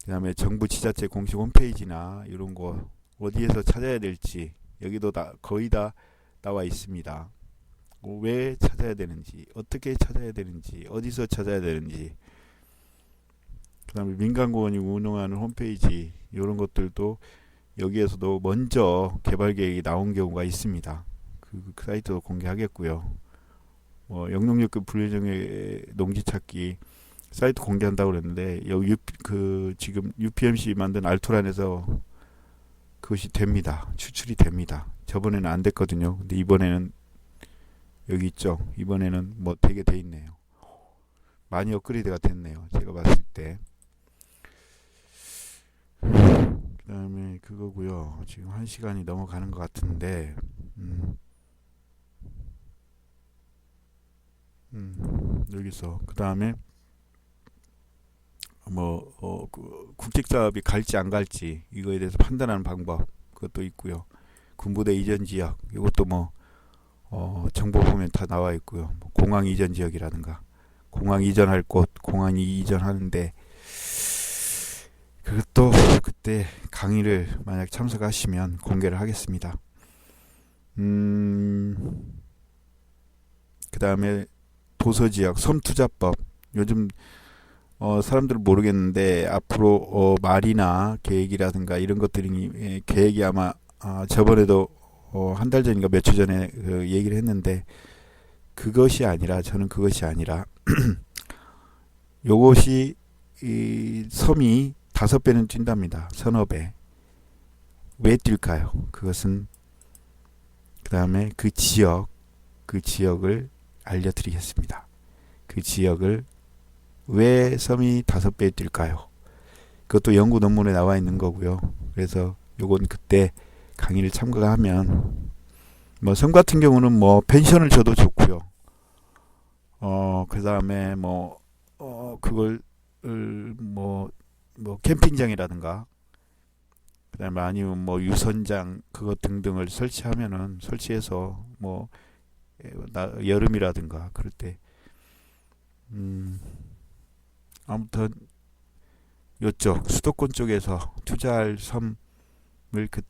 그 다음에 정부 지자체 공식 홈페이지나 이런 거 어디에서 찾아야 될지 여기도 거의 다 나와 있습니다. 왜 찾아야 되는지, 어떻게 찾아야 되는지, 어디서 찾아야 되는지, 그다음에 민간공원이 운영하는 홈페이지 이런 것들도 여기에서도 먼저 개발 계획이 나온 경우가 있습니다. 그 사이트도 공개하겠고요. 뭐 영농육급 분류정의 농지 찾기 사이트 공개한다고 그랬는데 여기 지금 UPMC 만든 알토란에서 그것이 됩니다. 추출이 됩니다. 저번에는 안 됐거든요. 근데 이번에는 여기 있죠. 이번에는 뭐 되게 돼 있네요. 많이 업그레이드가 됐네요. 제가 봤을 때. 그 다음에 그거고요. 지금 1시간이 넘어가는 것 같은데 여기서 그 다음에 국책사업이 갈지 안 갈지 이거에 대해서 판단하는 방법 그것도 있고요. 군부대 이전 지역 이것도 정보 보면 다 나와 있고요. 공항 이전 지역이라든가 공항 이전할 곳 공항이 이전하는데 그것도 그때 강의를 만약 참석하시면 공개를 하겠습니다. 그 다음에 도서지역 섬투자법 요즘 사람들은 모르겠는데 앞으로 말이나 계획이라든가 이런 것들이 계획이 아마 저번에도 한 달 전인가 몇 주 전에 그 얘기를 했는데 저는 그것이 아니라 요것이 이 섬이 5배는 뛴답니다. 서너 배. 왜 뛸까요? 그것은 그 다음에 그 지역을 알려드리겠습니다. 그 지역을 왜 섬이 5배 뛸까요? 그것도 연구 논문에 나와 있는 거고요. 그래서 요건 그때 강의를 참가하면 섬 같은 경우는 펜션을 줘도 좋고요. 그 다음에 그걸 캠핑장이라든가 그 다음에 아니면 유선장 그것 등등을 설치해서 여름이라든가 그럴 때 아무튼 요쪽 수도권 쪽에서 투자할 섬을 그때